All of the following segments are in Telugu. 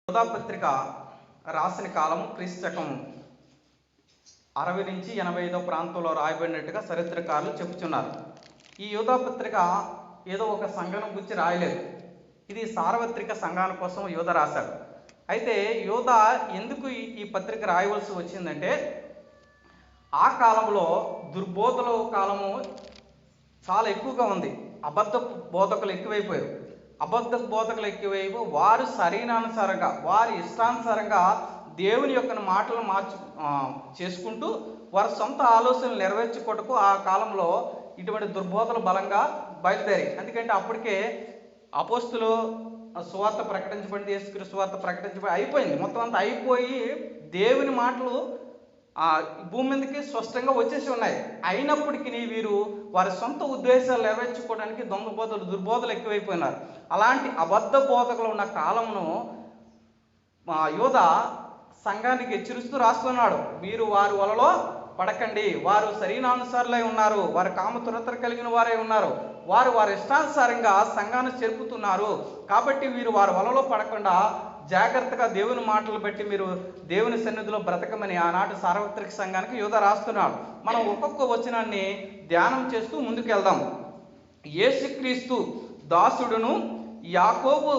యోధా పత్రిక రాసిన కాలం క్రీస్తకం 60 నుంచి 85 ప్రాంతంలో రాయబడినట్టుగా చరిత్రకారులు చెబుతున్నారు. ఈ యోధా పత్రిక ఏదో ఒక సంఘం గురించి రాయలేదు. ఇది సార్వత్రిక సంఘాల కోసం యోధ రాశాడు. అయితే యోధ ఎందుకు ఈ పత్రిక రాయవలసి వచ్చిందంటే, ఆ కాలంలో దుర్బోధల కాలము చాలా ఎక్కువగా ఉంది. అబద్ధ బోధకులు ఎక్కువైపోయారు. అబద్ధ బోధకులు ఎక్కువైపు వారు శరీరానుసారంగా వారి ఇష్టానుసారంగా దేవుని యొక్క మాటలు చేసుకుంటూ వారి సొంత ఆలోచనలు నెరవేర్చుకోటకు ఆ కాలంలో ఇటువంటి దుర్బోధలు బలంగా బయలుదేరాయి. ఎందుకంటే అప్పటికే అపోస్తులు సువార్త ప్రకటించబడింది, యేసుక్రీస్తు సువార్త ప్రకటించబడి అయిపోయింది. మొత్తం అంతా అయిపోయి దేవుని మాటలు భూమి మీదకి స్పష్టంగా వచ్చేసి ఉన్నాయి. అయినప్పటికీ వీరు వారి సొంత ఉద్దేశాలు నెరవేర్చుకోవడానికి దొంగ బోధలు దుర్బోధలు ఎక్కువైపోయినారు. అలాంటి అబద్ధ బోధకులు ఉన్న కాలమును యోధ సంఘానికి హెచ్చరిస్తూ రాస్తున్నాడు. మీరు వారి వలలో పడకండి, వారు శరీరానుసారులై ఉన్నారు, వారి కామతురతర కలిగిన వారే ఉన్నారు, వారి ఇష్టానుసారంగా సంఘాన్ని చెరుపుతున్నారు. కాబట్టి వీరు వారి వలలో పడకుండా జాగ్రత్తగా దేవుని మాటలు బట్టి మీరు దేవుని సన్నిధిలో బ్రతకమని ఆనాటి సార్వత్రిక సంఘానికి యోధ రాస్తున్నాడు. మనం ఒక్కొక్క వచనాన్ని ధ్యానం చేస్తూ ముందుకెళ్దాం. యేసుక్రీస్తు దాసుడును యాకోబు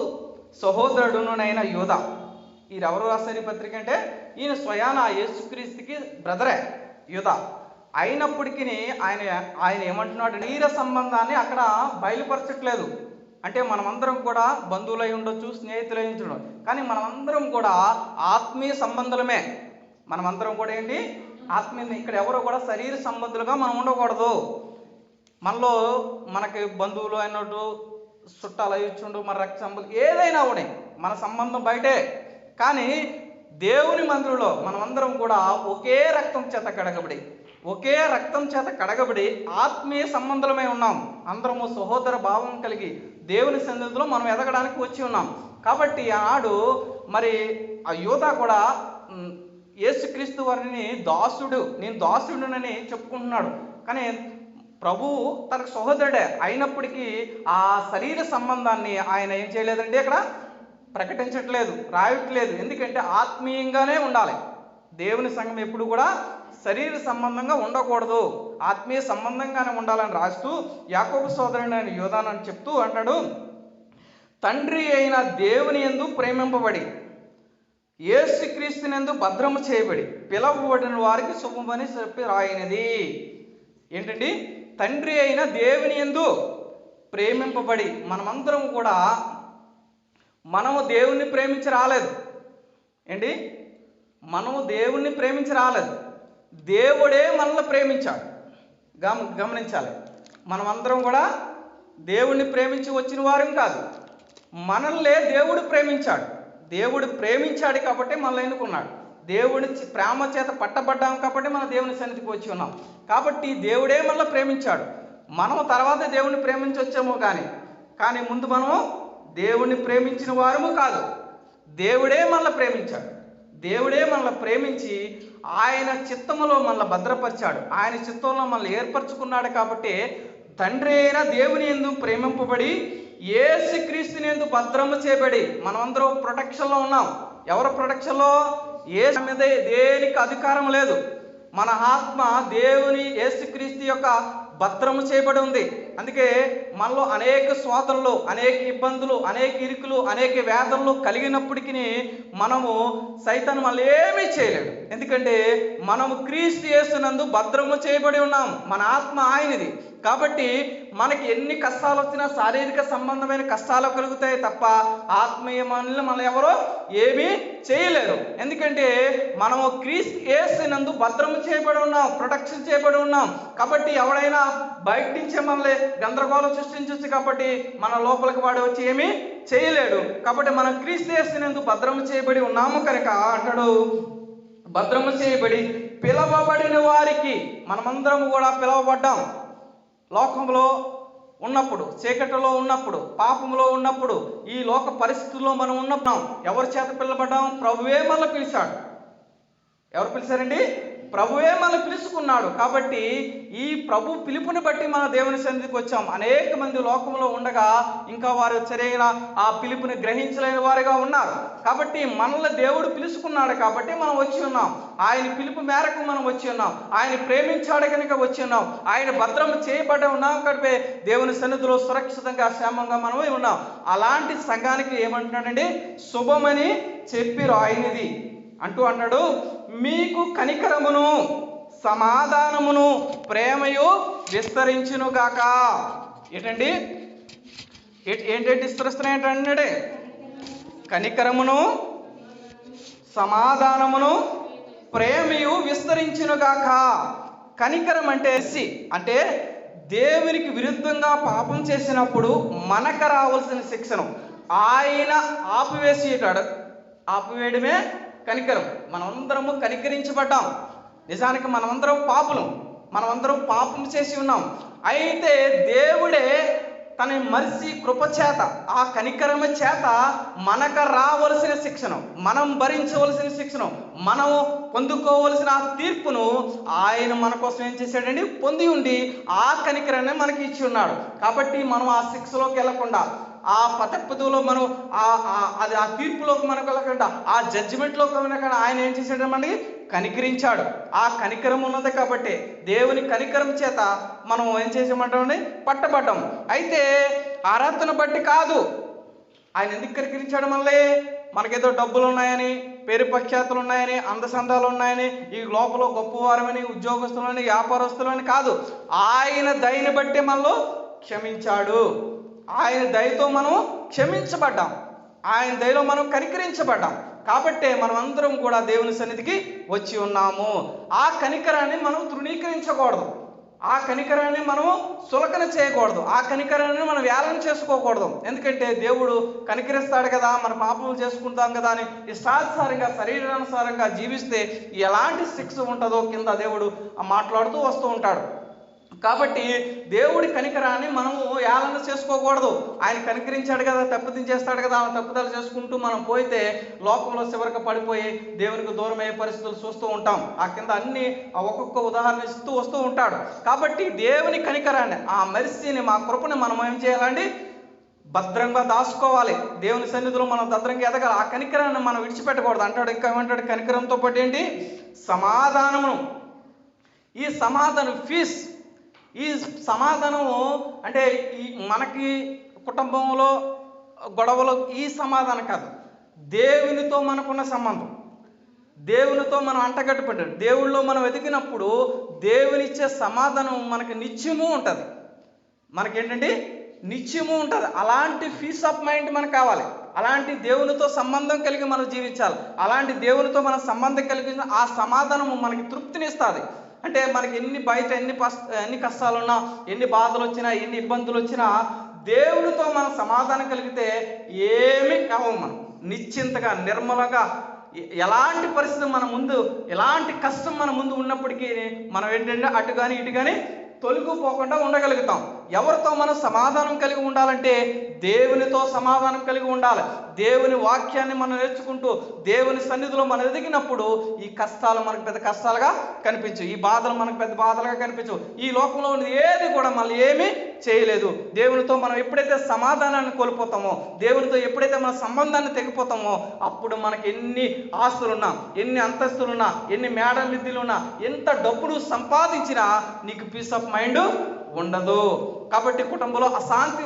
సహోదరుడునైన యోధ. ఎవరు రాశారు ఈ పత్రిక అంటే, ఈయన స్వయాన యేసుక్రీస్తుకి బ్రదరే యోధ. అయినప్పటికీ ఆయన ఏమంటున్నాడు, శరీర సంబంధాన్ని అక్కడ బయలుపరచట్లేదు. అంటే మనమందరం కూడా బంధువులై ఉండొచ్చు, స్నేహితులై ఉండొచ్చు, కానీ మనమందరం కూడా ఆత్మీయ సంబంధులమే. మనమందరం కూడా ఏంటి, ఆత్మీయ. ఇక్కడ ఎవరు కూడా శరీర సంబంధులుగా మనం ఉండకూడదు. మనలో మనకి బంధువులు అయినట్టు, చుట్టాలు అయ్యొచ్చుండు, మన రక్త సంబంధం ఏదైనా ఉన్నాయి, మన సంబంధం బయటే. కానీ దేవుని మందిరంలో మనమందరం కూడా ఒకే రక్తం చేత కడగబడి ఆత్మీయ సంబంధులమై ఉన్నాం. అందరము సహోదర భావం కలిగి దేవుని సన్నిధిలో మనం ఎదగడానికి వచ్చి ఉన్నాం. కాబట్టి ఆనాడు మరి ఆ యోధ కూడా యేసుక్రీస్తు వారిని నేను దాసుడునని చెప్పుకుంటున్నాడు. కానీ ప్రభువు తనకు సహోదరుడే అయినప్పటికీ ఆ శరీర సంబంధాన్ని ఆయన ఏం చేయలేదండి, అక్కడ ప్రకటించట్లేదు, రాయట్లేదు. ఎందుకంటే ఆత్మీయంగానే ఉండాలి. దేవుని సంఘం ఎప్పుడు కూడా శరీర సంబంధంగా ఉండకూడదు, ఆత్మీయ సంబంధంగానే ఉండాలని రాస్తూ యాకోబు సోదరుడైన యోధానని చెప్తూ అంటాడు, తండ్రి అయిన దేవుని యందు ప్రేమింపబడి యేసుక్రీస్తునందు భద్రము చేయబడి పిలవబడిన వారికి శుభమని చెప్పి రాయినది. ఏంటండి, తండ్రి అయిన దేవుని యందు ప్రేమింపబడి. మనమందరం కూడా మనము దేవుణ్ణి ప్రేమించి రాలేదు. ఏంటి, మనము దేవుణ్ణి ప్రేమించి రాలేదు, దేవుడే మనల్ని ప్రేమించాడు. గమనించాలి. మనమందరం కూడా దేవుణ్ణి ప్రేమించి వచ్చిన వారం కాదు, మనల్నే దేవుడు ప్రేమించాడు. దేవుడు ప్రేమించాడు కాబట్టి మనల్ని ఎన్నుకున్నాడు. దేవుని ప్రేమ చేత పట్టబడ్డాం కాబట్టి మన దేవుని సన్నిధికి వచ్చి ఉన్నాం. కాబట్టి దేవుడే మనల్ని ప్రేమించాడు. మనము తర్వాత దేవుణ్ణి ప్రేమించవచ్చేమో కానీ ముందు మనము దేవుణ్ణి ప్రేమించిన వారము కాదు. దేవుడే మనల్ని ప్రేమించాడు. దేవుడే మనల్ని ప్రేమించి ఆయన చిత్తములో మనల్ని భద్రపరిచాడు. ఆయన చిత్తంలో మనల్ని ఏర్పరచుకున్నాడు. కాబట్టి తండ్రి అయిన దేవుని యందు ప్రేమింపబడి యేసుక్రీస్తుని యందు భద్రము చేయబడి మనమందరం ప్రొటెక్షన్లో ఉన్నాం. ఎవరు ప్రొటెక్షన్లో? యేసు మీద దేనికి అధికారం లేదు. మన ఆత్మ దేవుని యేసుక్రీస్తు యొక్క భద్రము చేయబడి ఉంది. అందుకే మనలో అనేక శోధనలు, అనేక ఇబ్బందులు, అనేక ఇరుకులు, అనేక వేదనలు కలిగినప్పటికీ మనము సైతాను మనల్ని ఏమీ చేయలేడు. ఎందుకంటే మనము క్రీస్తు యేసునందు భద్రము చేయబడి ఉన్నాం. మన ఆత్మ ఆయనది. కాబట్టి మనకి ఎన్ని కష్టాలు వచ్చినా శారీరక సంబంధమైన కష్టాలు కలుగుతాయి తప్ప ఆత్మీయ మనల్ని ఎవరో ఏమీ చేయలేరు. ఎందుకంటే మనము క్రీస్తు యేసునందు భద్రము చేయబడి ఉన్నాం, ప్రొటెక్షన్ చేయబడి ఉన్నాం. కాబట్టి ఎవడైనా బయట నుంచే మనల్ని గందరగోళం సృష్టించవచ్చు. కాబట్టి మన లోపలికి వాడు వచ్చి ఏమీ చేయలేడు. కాబట్టి మనం క్రీస్తు యేసునందు భద్రము చేయబడి ఉన్నాము కనుక అంటాడు, భద్రము చేయబడి పిలవబడిన వారికి. మనమందరం కూడా పిలవబడ్డాం. లోకంలో ఉన్నప్పుడు, చీకటిలో ఉన్నప్పుడు, పాపంలో ఉన్నప్పుడు, ఈ లోక పరిస్థితుల్లో మనం ఉన్నప్పుడు ఎవరి చేత పిలవబడ్డాం? ప్రభువే మనల్ని పిలిచాడు. ఎవరు పిలిచారండి? ప్రభువే మనల్ని పిలుచుకున్నాడు. కాబట్టి ఈ ప్రభు పిలుపుని బట్టి మన దేవుని సన్నిధికి వచ్చాం. అనేక మంది లోకంలో ఉండగా ఇంకా వారు సరైన ఆ పిలుపుని గ్రహించలేని వారుగా ఉన్నారు. కాబట్టి మనల్ని దేవుడు పిలుచుకున్నాడు కాబట్టి మనం వచ్చి ఉన్నాం. ఆయన పిలుపు మేరకు మనం వచ్చి ఉన్నాం. ఆయన ప్రేమించాడు కనుక వచ్చి ఉన్నాం. ఆయన భద్రం చేయబడి ఉన్నాం కాబట్టి దేవుని సన్నిధిలో సురక్షితంగా క్షేమంగా మనం ఉన్నాం. అలాంటి సంఘానికి ఏమంటున్నాడండి? శుభమని చెప్పి రాయినది అంటూ అన్నాడు, మీకు కనికరమును సమాధానమును ప్రేమయు విస్తరించునుగాక. ఏంటండి? ఏంటంటే విస్తరిస్తున్నాయి ఏంటంటే కనికరమును సమాధానమును ప్రేమయు విస్తరించునుగాక. కనికరం అంటే దేవునికి విరుద్ధంగా పాపం చేసినప్పుడు మనకు రావాల్సిన శిక్షను ఆయన ఆపివేయడమే కనికరం. మనమందరము కనికరించబడ్డాం. నిజానికి మనమందరం పాపులం. మనమందరం పాపం చేసి ఉన్నాం. అయితే దేవుడే తన మర్సి కృప చేత, ఆ కనికరమ చేత మనకు రావలసిన శిక్షను, మనం భరించవలసిన శిక్షను, మనం పొందుకోవలసిన ఆ తీర్పును ఆయన మన కోసం ఏం చేశాడండి? పొంది ఉండి ఆ కనికరాన్ని మనకి ఇచ్చి ఉన్నాడు. కాబట్టి మనం ఆ శిక్షలోకి వెళ్ళకుండా, ఆ పతప్పదులో మనం ఆ తీర్పులోకి మనకు వెళ్ళకుండా, ఆ జడ్జిమెంట్లోకి వెళ్ళకుండా ఆయన ఏం చేశాడు? మనకి కనికరించాడు. ఆ కనికరం ఉన్నది కాబట్టి దేవుని కనికరం చేత మనం ఏం చేసామంటామండి? పట్టబడ్డాం. అయితే అర్హతను బట్టి కాదు. ఆయన ఎందుకు కనికరించాడు? మళ్ళీ మనకేదో డబ్బులు ఉన్నాయని, పేరు ప్రఖ్యాతులు ఉన్నాయని, అందసందాలు ఉన్నాయని, ఈ లోపల గొప్పవారమని, ఉద్యోగస్తులని, వ్యాపారస్తులని కాదు. ఆయన దయని బట్టి మనలో క్షమించాడు. ఆయన దయతో మనం క్షమించబడ్డాం. ఆయన దయలో మనం కనికరించబడ్డాం. కాబట్టే మనం అందరం కూడా దేవుని సన్నిధికి వచ్చి ఉన్నాము. ఆ కనికరాన్ని మనం తృణీకరించకూడదు. ఆ కనికరాన్ని మనం సులకన చేయకూడదు. ఆ కనికరాన్ని మనం వేలం చేసుకోకూడదు. ఎందుకంటే దేవుడు కనికరిస్తాడు కదా, మన పాపములు చేసుకుంటాం కదా అని ఇష్టానుసారంగా, శరీరానుసారంగా జీవిస్తే ఎలాంటి శిక్ష ఉంటుందో కింద దేవుడు మాట్లాడుతూ వస్తూ ఉంటాడు. కాబట్టి దేవుడి కనికరాన్ని మనము ఏలన చేసుకోకూడదు. ఆయన కనికరించాడు కదా, తప్పుదించేస్తాడు కదా, తప్పుదలు చేసుకుంటూ మనం పోయితే లోకంలో చివరికి పడిపోయి దేవునికి దూరం అయ్యే పరిస్థితులు చూస్తూ ఉంటాం. ఆ కింద అన్ని ఒక్కొక్క ఉదాహరణ ఇస్తూ వస్తూ ఉంటాడు. కాబట్టి దేవుని కనికరాన్ని, ఆ మెర్సీని, మా కృపని మనం ఏం చేయాలండి? భద్రంగా దాచుకోవాలి. దేవుని సన్నిధిలో మనం భద్రంగా ఎదగాలి. ఆ కనికరాన్ని మనం విడిచిపెట్టకూడదు. అంటాడు, ఇంకా ఏమంటాడు? కనికరంతో పాటు ఏంటి? సమాధానము. ఈ సమాధానం ఈ సమాధానము అంటే ఈ మనకి కుటుంబంలో గొడవలు ఈ సమాధానం కాదు. దేవునితో మనకున్న సంబంధం, దేవునితో మనం అంటగట్టుపడ్డాడు, దేవుళ్ళో మనం ఎదిగినప్పుడు దేవునిచ్చే సమాధానం మనకి నిత్యము ఉంటుంది. మనకేంటంటే నిత్యము ఉంటుంది. అలాంటి పీస్ ఆఫ్ మైండ్ మనకు కావాలి. అలాంటి దేవునితో సంబంధం కలిగి మనం జీవించాలి. అలాంటి దేవునితో మన సంబంధం కలిగిన ఆ సమాధానము మనకి తృప్తినిస్తుంది. అంటే మనకి బయట ఎన్ని కష్టాలున్నా, ఎన్ని బాధలు వచ్చినా, ఎన్ని ఇబ్బందులు వచ్చినా దేవునితో మనం సమాధానం కలిగితే ఏమీ కావు. మనం నిశ్చింతగా, నిర్మలంగా, ఎలాంటి పరిస్థితి మన ముందు, ఎలాంటి కష్టం మన ముందు ఉన్నప్పటికీ మనం ఏంటంటే అటు కానీ ఇటు కానీ తొలగిపోకుండా ఉండగలుగుతాం. ఎవరితో మనం సమాధానం కలిగి ఉండాలంటే దేవునితో సమాధానం కలిగి ఉండాలి. దేవుని వాక్యాన్ని మనం నేర్చుకుంటూ దేవుని సన్నిధిలో మనం ఎదిగినప్పుడు ఈ కష్టాలు మనకు పెద్ద కష్టాలుగా కనిపించు, ఈ బాధలు మనకు పెద్ద బాధలుగా కనిపించు. ఈ లోకంలో ఉన్నది ఏది కూడా మళ్ళీ ఏమీ చేయలేదు. దేవునితో మనం ఎప్పుడైతే సమాధానాన్ని కోల్పోతామో, దేవునితో ఎప్పుడైతే మన సంబంధాన్ని తెగిపోతామో, అప్పుడు మనకి ఎన్ని ఆస్తులున్నా, ఎన్ని అంతస్తులున్నా, ఎన్ని మేడ మిద్దులున్నా, ఎంత డబ్బులు సంపాదించినా నీకు పీస్ ఆఫ్ మైండ్ ఉండదు. కాబట్టి కుటుంబంలో అశాంతి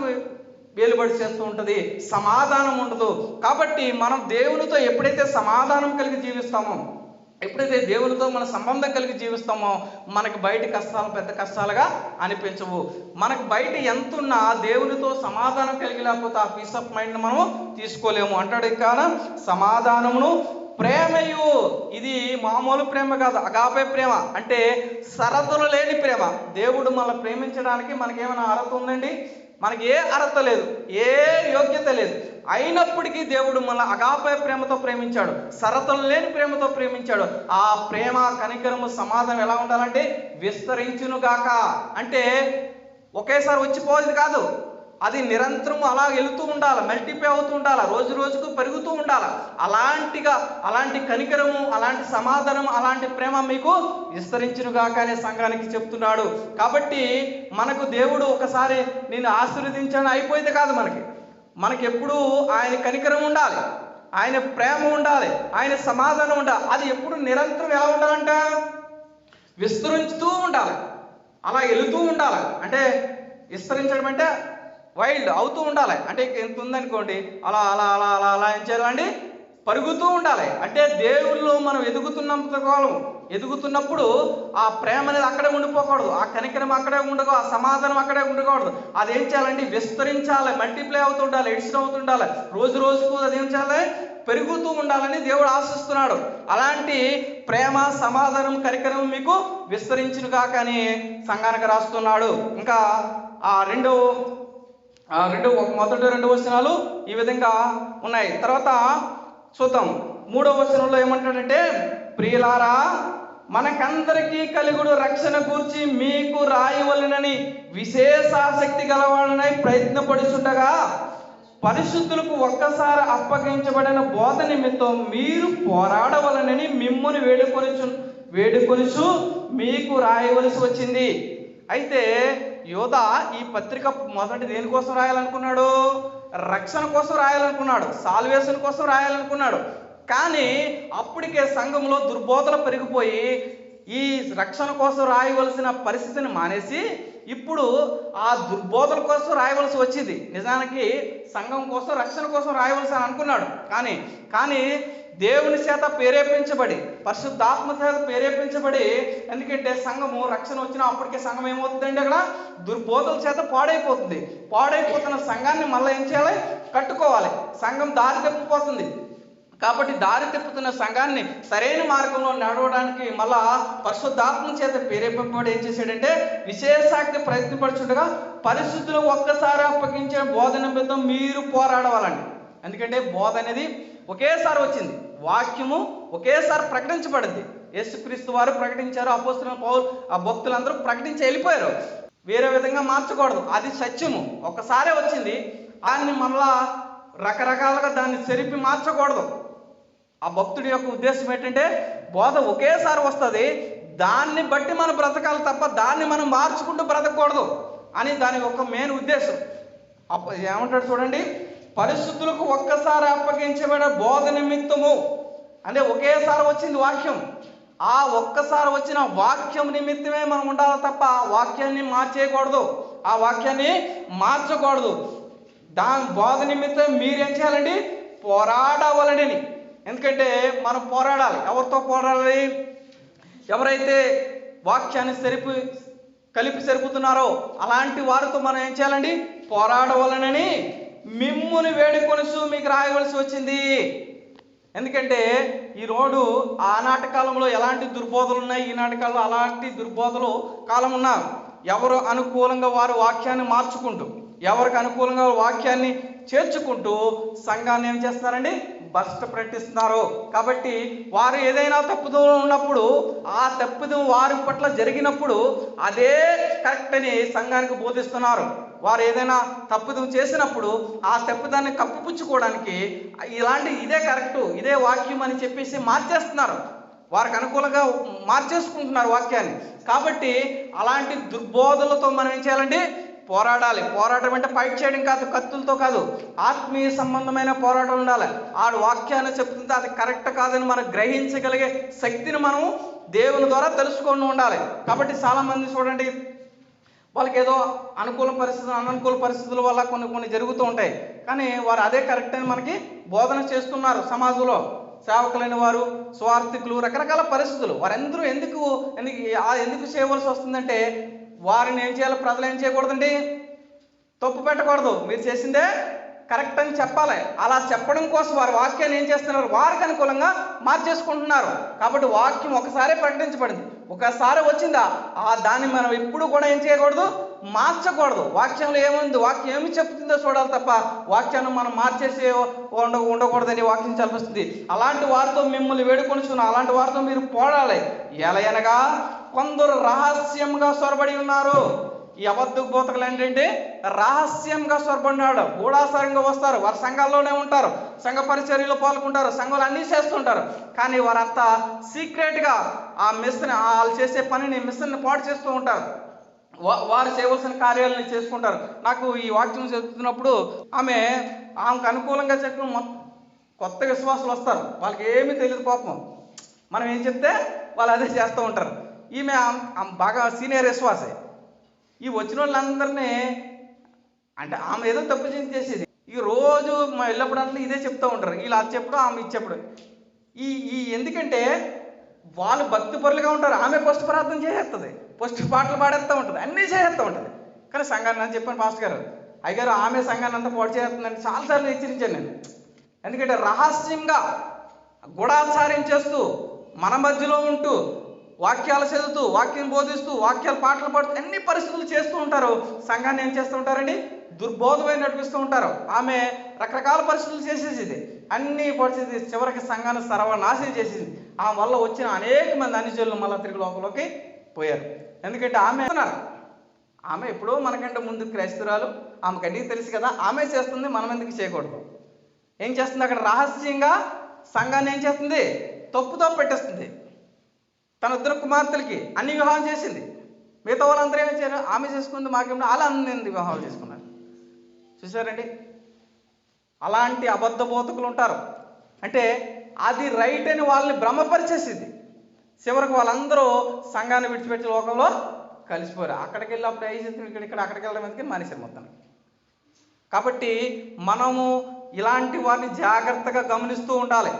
వేలుబడి చేస్తూ ఉంటుంది, సమాధానం ఉండదు. కాబట్టి మనం దేవునితో ఎప్పుడైతే సమాధానం కలిగి జీవిస్తామో, ఎప్పుడైతే దేవునితో మన సంబంధం కలిగి జీవిస్తామో, మనకి బయట కష్టాలు పెద్ద కష్టాలుగా అనిపించవు. మనకు బయట ఎంతున్నా దేవునితో సమాధానం కలిగి లేకపోతే ఆ పీస్ ఆఫ్ మైండ్ మనం తీసుకోలేము. అంటాడు ఇంకా, సమాధానమును ప్రేమయు. ఇది మామూలు ప్రేమ కాదు, అగాపే ప్రేమ. అంటే షరతులు లేని ప్రేమ. దేవుడు మనల్ని ప్రేమించడానికి మనకేమైనా అర్హత ఉందండి? మనకి ఏ అర్హత లేదు, ఏ యోగ్యత లేదు. అయినప్పటికీ దేవుడు మనల్ని అగాపే ప్రేమతో ప్రేమించాడు, షరతులు లేని ప్రేమతో ప్రేమించాడు. ఆ ప్రేమ, కనికరము, సమాధానం ఎలా ఉండాలంటే విస్తరించునుగాక. అంటే ఒకేసారి వచ్చిపోయేది కాదు. అది నిరంతరం అలా వెళుతూ ఉండాలి, మల్టిప్లై అవుతూ ఉండాలి, రోజు రోజుకు పెరుగుతూ ఉండాలి. అలాంటి కనికరము, అలాంటి సమాధానం, అలాంటి ప్రేమ మీకు విస్తరించునుగాక అనే సంఘానికి చెప్తున్నాడు. కాబట్టి మనకు దేవుడు ఒకసారి నేను ఆశీర్వదించాను అయిపోయింది కాదు. మనకి ఎప్పుడూ ఆయన కనికరం ఉండాలి, ఆయన ప్రేమ ఉండాలి, ఆయన సమాధానం ఉండాలి. అది ఎప్పుడు నిరంతరం ఎలా ఉండాలంట? విస్తరించుతూ ఉండాలి, అలా వెళుతూ ఉండాలి. అంటే విస్తరించడం అంటే వైల్డ్ అవుతూ ఉండాలి. అంటే ఎంత ఉందనుకోండి, అలా అలా అలా అలా అలా ఏం చేయాలండి? పరుగుతూ ఉండాలి. అంటే దేవుళ్ళు మనం ఎదుగుతున్నప్పుడు ఆ ప్రేమ అనేది అక్కడే ఉండిపోకూడదు, ఆ కనికరం అక్కడే ఉండకూడదు, ఆ సమాధానం అక్కడే ఉండకూడదు. అదేం చేయాలండి? విస్తరించాలి, మల్టిప్లై అవుతూ ఉండాలి, ఎడిషన్ అవుతూ ఉండాలి, రోజు రోజుకు అదేం చేయాలి? పెరుగుతూ ఉండాలని దేవుడు ఆశిస్తున్నాడు. అలాంటి ప్రేమ, సమాధానం, కనికరం మీకు విస్తరించునుగాక అని సంఘానికి రాస్తున్నాడు. ఇంకా మొదటి 2 వచనాలు ఈ విధంగా ఉన్నాయి. తర్వాత చూద్దాం. 3వ వచనంలో ఏమంటాడంటే, ప్రియులారా, మనకందరికీ కలుగుడు రక్షణ గూర్చి మీకు రాయవలెనని విశేష ఆసక్తి గలవాడనై ప్రయత్నపడుచుండగా పరిశుద్ధులకు ఒక్కసారి అప్పగించబడిన బోధ నిమిత్తం మీరు పోరాడవలనని మిమ్ముని వేడుకొనుచు మీకు రాయవలసి వచ్చింది. అయితే యోధ ఈ పత్రిక మొదటి దేనికోసం రాయాలనుకున్నాడు? రక్షణ కోసం రాయాలనుకున్నాడు, సాల్వేషన్ కోసం రాయాలనుకున్నాడు. కానీ అప్పటికే సంఘంలో దుర్బోధలు పెరిగిపోయి ఈ రక్షణ కోసం రాయవలసిన పరిస్థితిని మానేసి ఇప్పుడు ఆ దుర్బోధల కోసం రాయవలసి వచ్చింది. నిజానికి సంఘం కోసం, రక్షణ కోసం రాయవలసి అనుకున్నాడు. కానీ దేవుని చేత ప్రేరేపించబడి, పరిశుద్ధాత్మ చేత ప్రేరేపించబడి, ఎందుకంటే సంఘము రక్షణ వచ్చినా అప్పటికే సంఘం ఏమవుతుందండి? అక్కడ దుర్బోధల చేత పాడైపోతున్న సంఘాన్ని మళ్ళీ ఏం చేయాలి? కట్టుకోవాలి. సంఘం దారి తప్పిపోతుంది. కాబట్టి దారి తిప్పుతున్న సంఘాన్ని సరైన మార్గంలో నడవడానికి మళ్ళా పరిశుద్ధాత్మ చేత ప్రేరేపింపబడి ఏం చేశాడంటే, విశేషాక్తి ప్రయత్నపడుచుండగా పరిశుద్ధులు ఒక్కసారి అప్పగించిన బోధ నిమిత్తం మీరు పోరాడవాలండి. ఎందుకంటే బోధ అనేది ఒకేసారి వచ్చింది, వాక్యము ఒకేసారి ప్రకటించబడింది. యేసుక్రీస్తు వారు ప్రకటించారు, అపోస్తలులైన పౌలు, ఆ భక్తులందరూ ప్రకటించి వెళ్ళిపోయారు. వేరే విధంగా మార్చకూడదు, అది సత్యము ఒక్కసారే వచ్చింది. దాన్ని మళ్ళా రకరకాలుగా దాన్ని చెరిపి మార్చకూడదు. ఆ భక్తుడి యొక్క ఉద్దేశం ఏంటంటే, బోధ ఒకేసారి వస్తుంది, దాన్ని బట్టి మనం బ్రతకాలి తప్ప దాన్ని మనం మార్చుకుంటూ బ్రతకూడదు అని దాని యొక్క మెయిన్ ఉద్దేశం. ఏమంటాడు చూడండి, పరిశుద్ధులకు ఒక్కసారి అప్పగించబడిన బోధ నిమిత్తము. అంటే ఒకేసారి వచ్చింది వాక్యం, ఆ ఒక్కసారి వచ్చిన వాక్యం నిమిత్తమే మనం ఉండాలి తప్ప ఆ వాక్యాన్ని మార్చకూడదు. దాని బోధ నిమిత్తం మీరేం చేయాలండి? పోరాడవలనని. ఎందుకంటే మనం పోరాడాలి. ఎవరితో పోరాడాలి? ఎవరైతే వాక్యాన్ని కలిపి సరిపుతున్నారో అలాంటి వారితో మనం ఏం చేయాలండి? పోరాడవలనని మిమ్ముని వేడుకొనుచు మీకు రాయవలసి వచ్చింది. ఎందుకంటే ఈరోజు ఆనాటి కాలంలో ఎలాంటి దుర్బోధలు ఉన్నాయి, ఈనాటి కాలంలో అలాంటి దుర్బోధలు కాలం ఉన్నారు. ఎవరు అనుకూలంగా వారు వాక్యాన్ని మార్చుకుంటూ, ఎవరికి అనుకూలంగా వాక్యాన్ని చేర్చుకుంటూ సంఘాన్ని ఏం చేస్తున్నారండి? భ్రష్టు పట్టిస్తున్నారు. కాబట్టి వారు ఏదైనా తప్పుదం ఉన్నప్పుడు, ఆ తప్పుదం వారి పట్ల జరిగినప్పుడు అదే కరెక్ట్ అని సంఘానికి బోధిస్తున్నారు. వారు ఏదైనా తప్పుదం చేసినప్పుడు ఆ తప్పుదాన్ని కప్పిపుచ్చుకోవడానికి ఇదే కరెక్టు, ఇదే వాక్యం అని చెప్పేసి మార్చేస్తున్నారు. వారికి అనుకూలంగా మార్చేసుకుంటున్నారు వాక్యాన్ని. కాబట్టి అలాంటి దుర్బోధలతో మనం ఏం చేయాలండి? పోరాడాలి. పోరాటం అంటే ఫైట్ చేయడం కాదు, కత్తులతో కాదు, ఆత్మీయ సంబంధమైన పోరాటం ఉండాలి. ఆడు వాక్యాన్ని చెప్తుంటే అది కరెక్ట్ కాదని మనం గ్రహించగలిగే శక్తిని మనం దేవుని ద్వారా తెలుసుకొని ఉండాలి. కాబట్టి చాలామంది చూడండి, వాళ్ళకి ఏదో అనుకూల పరిస్థితులు, అననుకూల పరిస్థితుల వల్ల కొన్ని జరుగుతూ ఉంటాయి. కానీ వారు అదే కరెక్ట్ అని మనకి బోధన చేస్తున్నారు. సమాజంలో సేవకులైన వారు, స్వార్థికులు, రకరకాల పరిస్థితులు వారందరూ ఎందుకు చేయవలసి వస్తుందంటే, వారిని ఏం చేయాలి? ప్రజలు ఏం చేయకూడదండి? తప్పు పెట్టకూడదు, మీరు చేసిందే కరెక్ట్ అని చెప్పాలి. అలా చెప్పడం కోసం వారి వాక్యాన్ని ఏం చేస్తున్నారు? వారికి అనుకూలంగా మార్చేసుకుంటున్నారు. కాబట్టి వాక్యం ఒకసారి ప్రకటించబడింది, ఒకసారి వచ్చిందా దాన్ని మనం ఎప్పుడు కూడా ఏం చేయకూడదు? మార్చకూడదు. వాక్యంలో ఏముంది, వాక్యం ఏమి చెప్తుందో చూడాలి తప్ప వాక్యాన్ని మనం మార్చేసి ఉండకూడదని వాక్యం చదివిస్తుంది. అలాంటి వారితో మిమ్మల్ని వేడుకొనుచున్నా, అలాంటి వారితో మీరు పోరాడాలి. ఎలయనగా కొందరు రహస్యంగా చొరబడి ఉన్నారు. ఈ అబద్ధ బోధకులు ఏంటంటే రహస్యంగా స్వరపడినాడు, గూఢాసారంగా వస్తారు, వారి సంఘాల్లోనే ఉంటారు, సంఘ పరిచర్యలో పాల్గొంటారు, సంఘాలు అన్నీ చేస్తుంటారు. కానీ వారంతా సీక్రెట్గా ఆ మిషన్, వాళ్ళు చేసే పనిని, మిషన్ని పాడు చేస్తూ ఉంటారు. వారు చేయవలసిన కార్యాలను చేసుకుంటారు. నాకు ఈ వాక్యం చదువుతున్నప్పుడు ఆమెకు అనుకూలంగా చెప్పిన కొత్త విశ్వాసులు వస్తారు, వాళ్ళకి ఏమీ తెలియదు పాపం. మనం ఏం చెప్తే వాళ్ళు అదే చేస్తూ ఉంటారు. ఈమె బాగా సీనియర్ విశ్వాసే. ఈ వచ్చిన వాళ్ళందరినీ అంటే ఆమె ఏదో తప్పు చేసేది, ఈ రోజు మా వెళ్ళినప్పుడంతా ఇదే చెప్తూ ఉంటారు. వీళ్ళు అది చెప్పడం, ఆమె ఇది చెప్పడం. ఈ ఎందుకంటే వాళ్ళు భక్తి పరులుగా ఉంటారు. ఆమె ఫస్ట్ ప్రార్థన చేసేస్తుంది, ఫస్ట్ పాటలు పాడేస్తూ ఉంటుంది, అన్నీ చేసేస్తూ ఉంటుంది. కానీ సంఘాన్ని అని చెప్పాను పాస్టర్ గారు, అయ్యగారు ఆమె సంఘాన్ని అంతా పాడు చేస్తుందని చాలాసార్లు హెచ్చరించాను నేను. ఎందుకంటే రహస్యంగా గూఢాచార్యం చేస్తూ, మన మధ్యలో ఉంటూ, వాక్యాలు చదువుతూ, వాక్యం బోధిస్తూ, వాక్యాలు పాటలు పాడుతూ అన్ని పరిస్థితులు చేస్తూ ఉంటారు. సంఘాన్ని ఏం చేస్తూ ఉంటారండి? దుర్బోధమై నడిపిస్తూ ఉంటారు. ఆమె రకరకాల పరిస్థితులు చేసేసింది, అన్ని పరిస్థితి చివరికి సంఘాన్ని సర్వనాశనం చేసింది. ఆమె వల్ల వచ్చిన అనేక మంది అన్యజనులు మళ్ళీ తిరిగి లోపలికి పోయారు. ఎందుకంటే ఆమె ఎప్పుడో మనకంటే ముందు క్రైస్తవురాలు, ఆమెకు అన్నీ తెలుసు కదా, ఆమె చేస్తుంది, మనం ఎందుకు చేయకూడదు? ఏం చేస్తుంది? అక్కడ రహస్యంగా సంఘాన్ని ఏం చేస్తుంది? తప్పుతో పెట్టేస్తుంది. తన ఇద్దరు కుమార్తెలకి అన్ని వివాహం చేసింది. మిగతా వాళ్ళందరూ ఏమి చేశారు? ఆమె చేసుకుంది, మాకేమో అలా అన్ని వివాహాలు చేసుకున్నారు. చూసారండి, అలాంటి అబద్ధ బోధకులు ఉంటారు. అంటే అది రైట్ అని వాళ్ళని భ్రమపరిచేసింది. చివరికి వాళ్ళందరూ సంఘాన్ని విడిచిపెట్టి లోకంలో కలిసిపోయారు. అక్కడికి వెళ్ళి అప్పుడు ఇక్కడ అక్కడికి వెళ్ళడం ఎందుకని మానేశారు మొత్తం. కాబట్టి మనము ఇలాంటి వారిని జాగ్రత్తగా గమనిస్తూ ఉండాలి.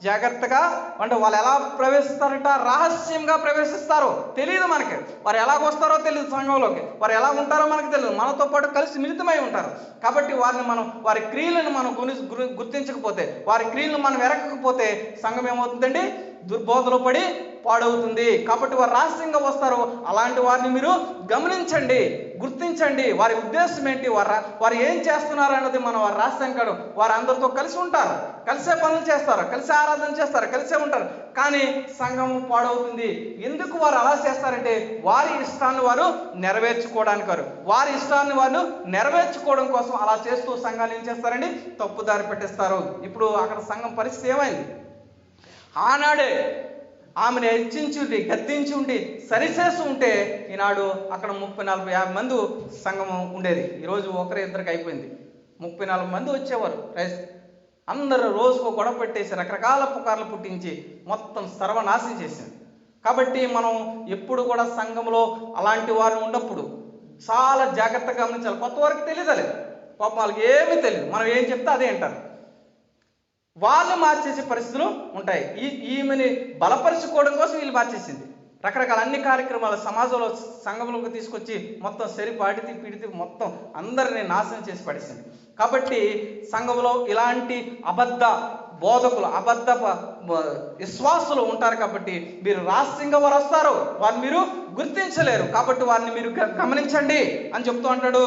జాగ్రత్తగా అంటే వాళ్ళు ఎలా ప్రవేశిస్తారంట? రహస్యంగా ప్రవేశిస్తారు, తెలియదు మనకి. వారు ఎలాగొస్తారో తెలియదు, సంఘంలోకి వారు ఎలా ఉంటారో మనకు తెలియదు. మనతో పాటు కలిసి మిళితమై ఉంటారు. కాబట్టి వారి క్రియలను మనం గుర్తించకపోతే, వారి క్రియలను మనం ఎరగకపోతే సంఘం ఏమవుతుందండి? దుర్బోధలో పడి పాడవుతుంది. కాబట్టి వారు రహస్యంగా వస్తారు. అలాంటి వారిని మీరు గమనించండి, గుర్తించండి. వారి ఉద్దేశం ఏంటి, వారు ఏం చేస్తున్నారు అన్నది మనం వారు రహస్యంగా, వారు అందరితో కలిసి ఉంటారు, కలిసే పనులు చేస్తారు, కలిసి ఆరాధన చేస్తారు, కలిసే ఉంటారు. కానీ సంఘము పాడవుతుంది. ఎందుకు వారు అలా చేస్తారంటే వారి ఇష్టాన్ని వారు నెరవేర్చుకోవడానికి, వారి ఇష్టాన్ని వారు నెరవేర్చుకోవడం కోసం అలా చేస్తూ సంఘాన్ని ఏం చేస్తారండి? తప్పుదారి పెట్టిస్తారు. ఇప్పుడు అక్కడ సంఘం పరిస్థితి ఏమైంది? ఆనాడే ఆమెను హెచ్చించి గద్దించి ఉండి సరిచేసి ఉంటే ఈనాడు అక్కడ 30-40-50 మంది సంఘం ఉండేది. ఈరోజు ఒకరి ఇద్దరికి అయిపోయింది. 30-40 మంది వచ్చేవారు. అందరూ రోజుకు గొడవ పెట్టేసి రకరకాల పుకార్లు పుట్టించి మొత్తం సర్వనాశనం చేసింది. కాబట్టి మనం ఎప్పుడు కూడా సంఘంలో అలాంటి వారు ఉన్నప్పుడు చాలా జాగ్రత్తగా గమనించాలి. కొత్త వారికి తెలియదు, పాపం వాళ్ళకి ఏమీ తెలియదు, మనం ఏం చెప్తే అదే అంటారు. వాళ్ళు మార్చేసే పరిస్థితులు ఉంటాయి. ఈమెని బలపరుచుకోవడం కోసం వీళ్ళు మార్చేసింది. రకరకాల అన్ని కార్యక్రమాలు సమాజంలో సంఘంలోకి తీసుకొచ్చి మొత్తం సరిపాడితి పిడితి మొత్తం అందరినీ నాశనం చేసి పడేసింది. కాబట్టి సంఘంలో ఇలాంటి అబద్ధ బోధకులు, అబద్ధ విశ్వాసులు ఉంటారు. కాబట్టి మీరు రహస్యంగా వారు వస్తారు, వారిని మీరు గుర్తించలేరు. కాబట్టి వారిని మీరు గమనించండి అని చెప్తూ అంటాడు.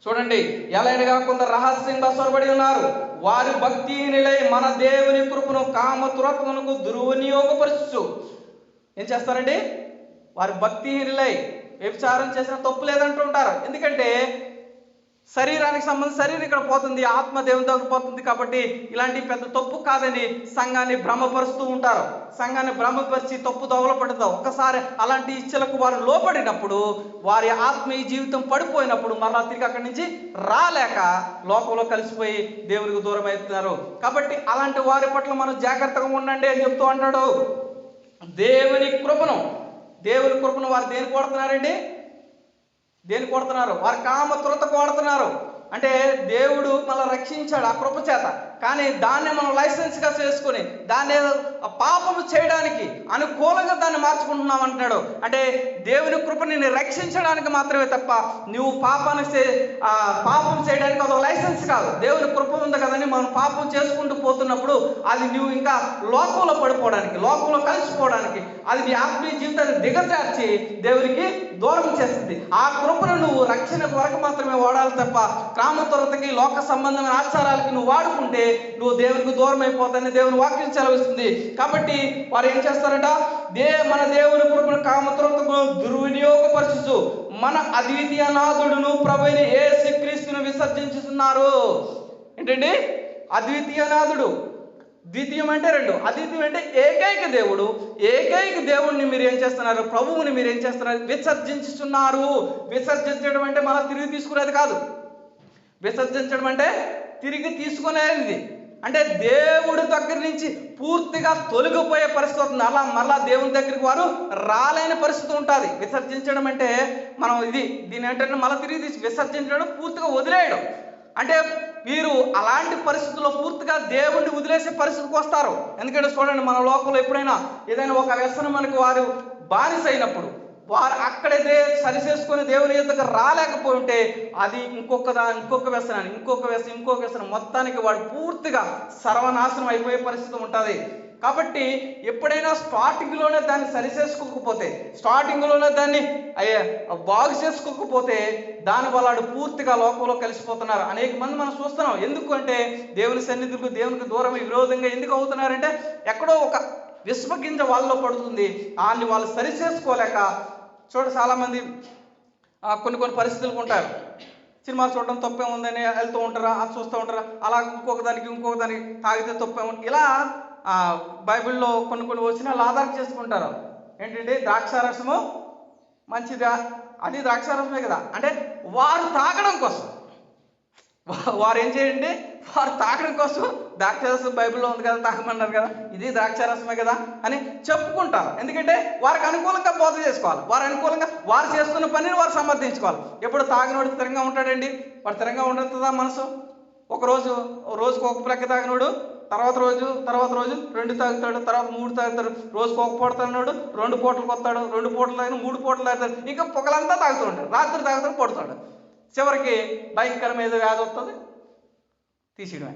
చూడండి, ఎలాగైనా కొందరు రహస్యంగా సొరబడి ఉన్నారు. వారి భక్తిహీనులై మన దేవుని కృపను కామతురత్వమునకు దుర్వినియోగపరచు. ఏం చేస్తారండి? వారి భక్తిహీనులై వ్యభిచారం చేసిన తప్పు లేదంటూ ఉంటారు. ఎందుకంటే శరీరానికి సంబంధించి శరీరం ఇక్కడ పోతుంది, ఆత్మ దేవుని దగ్గర పోతుంది. కాబట్టి ఇలాంటి పెద్ద తప్పు కాదని సంఘాన్ని భ్రమపరుస్తూ ఉంటారు. సంఘాన్ని భ్రమపరిచి తప్పు దోవలో పడుతారు. ఒకసారి అలాంటి ఇచ్చలకు వారు లోపడినప్పుడు, వారి ఆత్మీయ జీవితం పడిపోయినప్పుడు మరలా తిరిగి అక్కడి నుంచి రాలేక లోకంలో కలిసిపోయి దేవునికి దూరం అవుతున్నారు. కాబట్టి అలాంటి వారి పట్ల మనం జాగ్రత్తగా ఉండండి అని చెప్తూ అంటాడు. దేవుని కృపను వారు దేనికి కొడుతున్నారండి? దేనికి కొడుతున్నారు? వారు కామతురత కొడుతున్నారు. అంటే దేవుడు మనల్ని రక్షించాడు ఆ కృప చేత. కానీ దాన్ని మనం లైసెన్స్గా చేసుకుని దాన్ని పాపము చేయడానికి అనుకూలంగా దాన్ని మార్చుకుంటున్నాం అంటున్నాడు. అంటే దేవుని కృప నిన్ను రక్షించడానికి మాత్రమే తప్ప నువ్వు పాపం చేయడానికి అదొక లైసెన్స్ కాదు. దేవుని కృప ఉంది కదని మనం పాపం చేసుకుంటూ పోతున్నప్పుడు అది నువ్వు ఇంకా లోకంలో పడిపోవడానికి, లోకంలో కలిసిపోవడానికి, అది నీ ఆత్మీయ జీవితాన్ని దిగజార్చి దేవునికి దూరం చేస్తుంది. ఆ కృపను నువ్వు రక్షణ కొరకు మాత్రమే వాడాలి తప్ప కామతురతకి, లోక సంబంధమైన ఆచారాలకి నువ్వు వాడుకుంటే నువ్వు దేవునికి దూరం అయిపోతానని దేవుని వాక్యం సెలవిస్తుంది. కాబట్టి వారు ఏం చేస్తారంట, మన దేవుని కృపను కామతృత్వము దుర్వినియోగపరుచు మన అద్వితీయ నాథుడును ప్రభువైన యేసుక్రీస్తును విసర్జించుతున్నారు. ఏంటండి? అద్వితీయ నాథుడు. ద్వితీయం అంటే రెండు, అద్వితీయం అంటే ఏకైక దేవుడు. ఏకైక దేవుడిని మీరు ఏం చేస్తున్నారు? ప్రభువుని మీరు ఏం చేస్తున్నారు? విసర్జించుతున్నారు. విసర్జించడం అంటే మళ్ళీ తిరిగి తీసుకునేది కాదు. విసర్జించడం అంటే తిరిగి తీసుకునేది. అంటే దేవుడి దగ్గర నుంచి పూర్తిగా తొలగిపోయే పరిస్థితి అవుతుంది. అలా మళ్ళా దేవుని దగ్గరికి వారు రాలేని పరిస్థితి ఉంటుంది. విసర్జించడం అంటే మనం దీని ఏంటంటే మళ్ళీ తిరిగి తీసి విసర్జించడం, పూర్తిగా వదిలేయడం. అంటే వీరు అలాంటి పరిస్థితుల్లో పూర్తిగా దేవుణ్ణి వదిలేసే పరిస్థితికి వస్తారు. ఎందుకంటే చూడండి, మన లోకంలో ఎప్పుడైనా ఏదైనా ఒక వ్యసనం మనకు వారు బానిస అయినప్పుడు వారు అక్కడైతే సరి చేసుకొని దేవుని యొద్దకు రాలేకపోయి ఉంటే అది ఇంకొక వ్యసనం మొత్తానికి వాడు పూర్తిగా సర్వనాశనం అయిపోయే పరిస్థితి ఉంటుంది. కాబట్టి ఎప్పుడైనా స్టార్టింగ్లోనే దాన్ని సరి చేసుకోకపోతే, స్టార్టింగ్లోనే దాన్ని బాగు చేసుకోకపోతే దానివల్ల వాడు పూర్తిగా లోకంలో కలిసిపోతున్నారు. అనేక మంది మనం చూస్తున్నాం. ఎందుకు అంటే దేవుని సన్నిధికి దేవునికి దూరం విరోధంగా ఎందుకు అవుతున్నారంటే ఎక్కడో ఒక విశ్వగింజ వాళ్ళలో పడుతుంది. వాళ్ళు సరి చేసుకోలేక చాలామంది కొన్ని పరిస్థితులు ఉంటారు. సినిమాలు చూడడం తప్పే ఉందని వెళ్తూ ఉంటారా, అది చూస్తూ ఉంటారా, అలా ఇంకొక దానికి తాగితే తప్పే ఉంది. ఇలా బైబిల్లో కొన్ని వచనాలు ఆధారం చేసుకుంటారు. ఏంటంటే ద్రాక్షారసము మంచిదా, అది ద్రాక్షారసమే కదా. అంటే వారు తాగడం కోసం, వారు ఏం చేయండి, వారు తాగడం కోసం ద్రాక్షారసం బైబిల్లో ఉంది కదా, తాగమన్నారు కదా, ఇది ద్రాక్షారసమే కదా అని చెప్పుకుంటారు. ఎందుకంటే వారికి అనుకూలంగా బోధ చేసుకోవాలి. వారు అనుకూలంగా వారు చేస్తున్న పనిని వారు సమర్థించుకోవాలి. ఎప్పుడు తాగినోడు స్థిరంగా ఉంటాడండి? వాడు స్థిరంగా ఉంటుందా మనసు? రోజుకు ఒక ప్రక్క తాగినోడు తర్వాత రోజు 2 తాగుతాడు, తర్వాత 3 తాగుతాడు, రోజుకు ఒక పూట తాగినాడు 2 పూటలకు వస్తాడు, 2 పూటలు తాగిన 3 పూటలు తాగుతాడు, ఇంకా పొగలంతా తాగుతూ ఉంటాడు, రాత్రి తాగుతాడు, పడుతాడు. చివరికి భయంకరమైన వ్యాధి వస్తుంది, తీసేయడమే.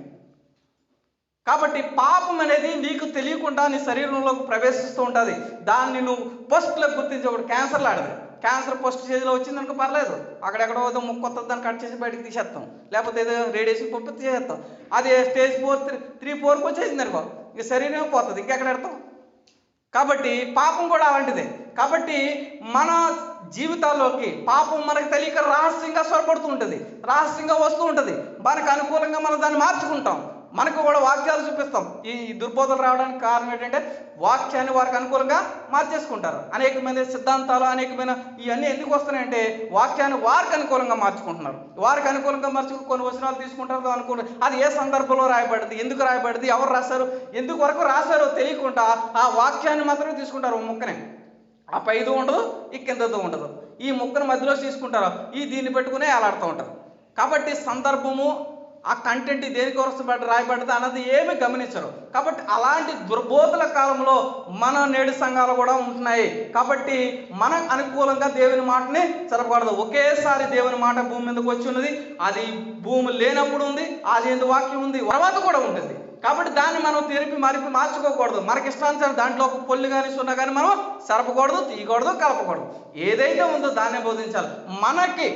కాబట్టి పాపం అనేది నీకు తెలియకుండా నీ శరీరంలోకి ప్రవేశిస్తూ ఉంటుంది. దాన్ని నువ్వు ఫస్ట్లో గుర్తించి, ఒకటి క్యాన్సర్ లాంటిది. క్యాన్సర్ ఫస్ట్ స్టేజ్లో వచ్చిందనుకో పర్లేదు, అక్కడెక్కడో ఏదో ముక్కు వస్తుంది, దాన్ని కట్ చేసి బయటకు తీసేస్తాం, లేకపోతే ఏదో రేడియేషన్ పంపి తీసేస్తాం. అది స్టేజ్ 4, 3, 4కి వచ్చేసింది అనుకో, ఇక శరీరం పోతుంది, ఇంకెక్కడ పెడతాం. కాబట్టి పాపం కూడా అలాంటిదే. కాబట్టి మన జీవితాల్లోకి పాపం మనకు తెలియక రహస్యంగా స్వరపడుతూ ఉంటుంది, రహస్యంగా వస్తూ ఉంటుంది. మనకు అనుకూలంగా మనం దాన్ని మార్చుకుంటాం. మనకు కూడా వాక్యాలు చూపిస్తాం. ఈ దుర్బోధలు రావడానికి కారణం ఏంటంటే వాక్యాన్ని వారికి అనుకూలంగా మార్చేసుకుంటారు. అనేకమైన సిద్ధాంతాలు, అనేకమైన ఇవన్నీ ఎందుకు వస్తున్నాయంటే వాక్యాన్ని వారికి అనుకూలంగా మార్చుకుంటున్నారు. వారికి అనుకూలంగా మార్చుకుని కొన్ని వచనాలు తీసుకుంటారు అనుకూలంగా. అది ఏ సందర్భంలో రాయబడింది, ఎందుకు రాయబడింది, ఎవరు రాశారు, ఎందుకు వరకు రాశారో తెలియకుండా ఆ వాక్యాన్ని మాత్రమే తీసుకుంటారు. ఓ ముక్కనే, ఆ పైదు ఉండదు, ఈ కిందతో ఉండదు, ఈ ముక్కను మధ్యలో తీసుకుంటారు, దీన్ని పెట్టుకునే అలాడుతూ ఉంటారు. కాబట్టి సందర్భము, ఆ కంటెంట్ దేనికోసం రాయబడ్డది అన్నది ఏమీ గమనించరు. కాబట్టి అలాంటి దుర్బోధల కాలంలో మన నేడు సంఘాలు కూడా ఉంటున్నాయి. కాబట్టి మనం అనుకూలంగా దేవుని మాటని జరపకూడదు. ఒకేసారి దేవుని మాట భూమి మీదకి వచ్చి ఉన్నది, అది భూమి లేనప్పుడు ఉంది, అది ఎందుకు వాక్యం ఉంది, తర్వాత కూడా ఉంటుంది. కాబట్టి దాన్ని మనం మార్చుకోకూడదు. మనకి ఇష్టానుసారం దాంట్లో ఒక పొల్లు కానీ సున్నా కానీ మనం సరపకూడదు, తీయకూడదు, కలపకూడదు. ఏదైతే ఉందో దాన్నే బోధించాలి. మనకి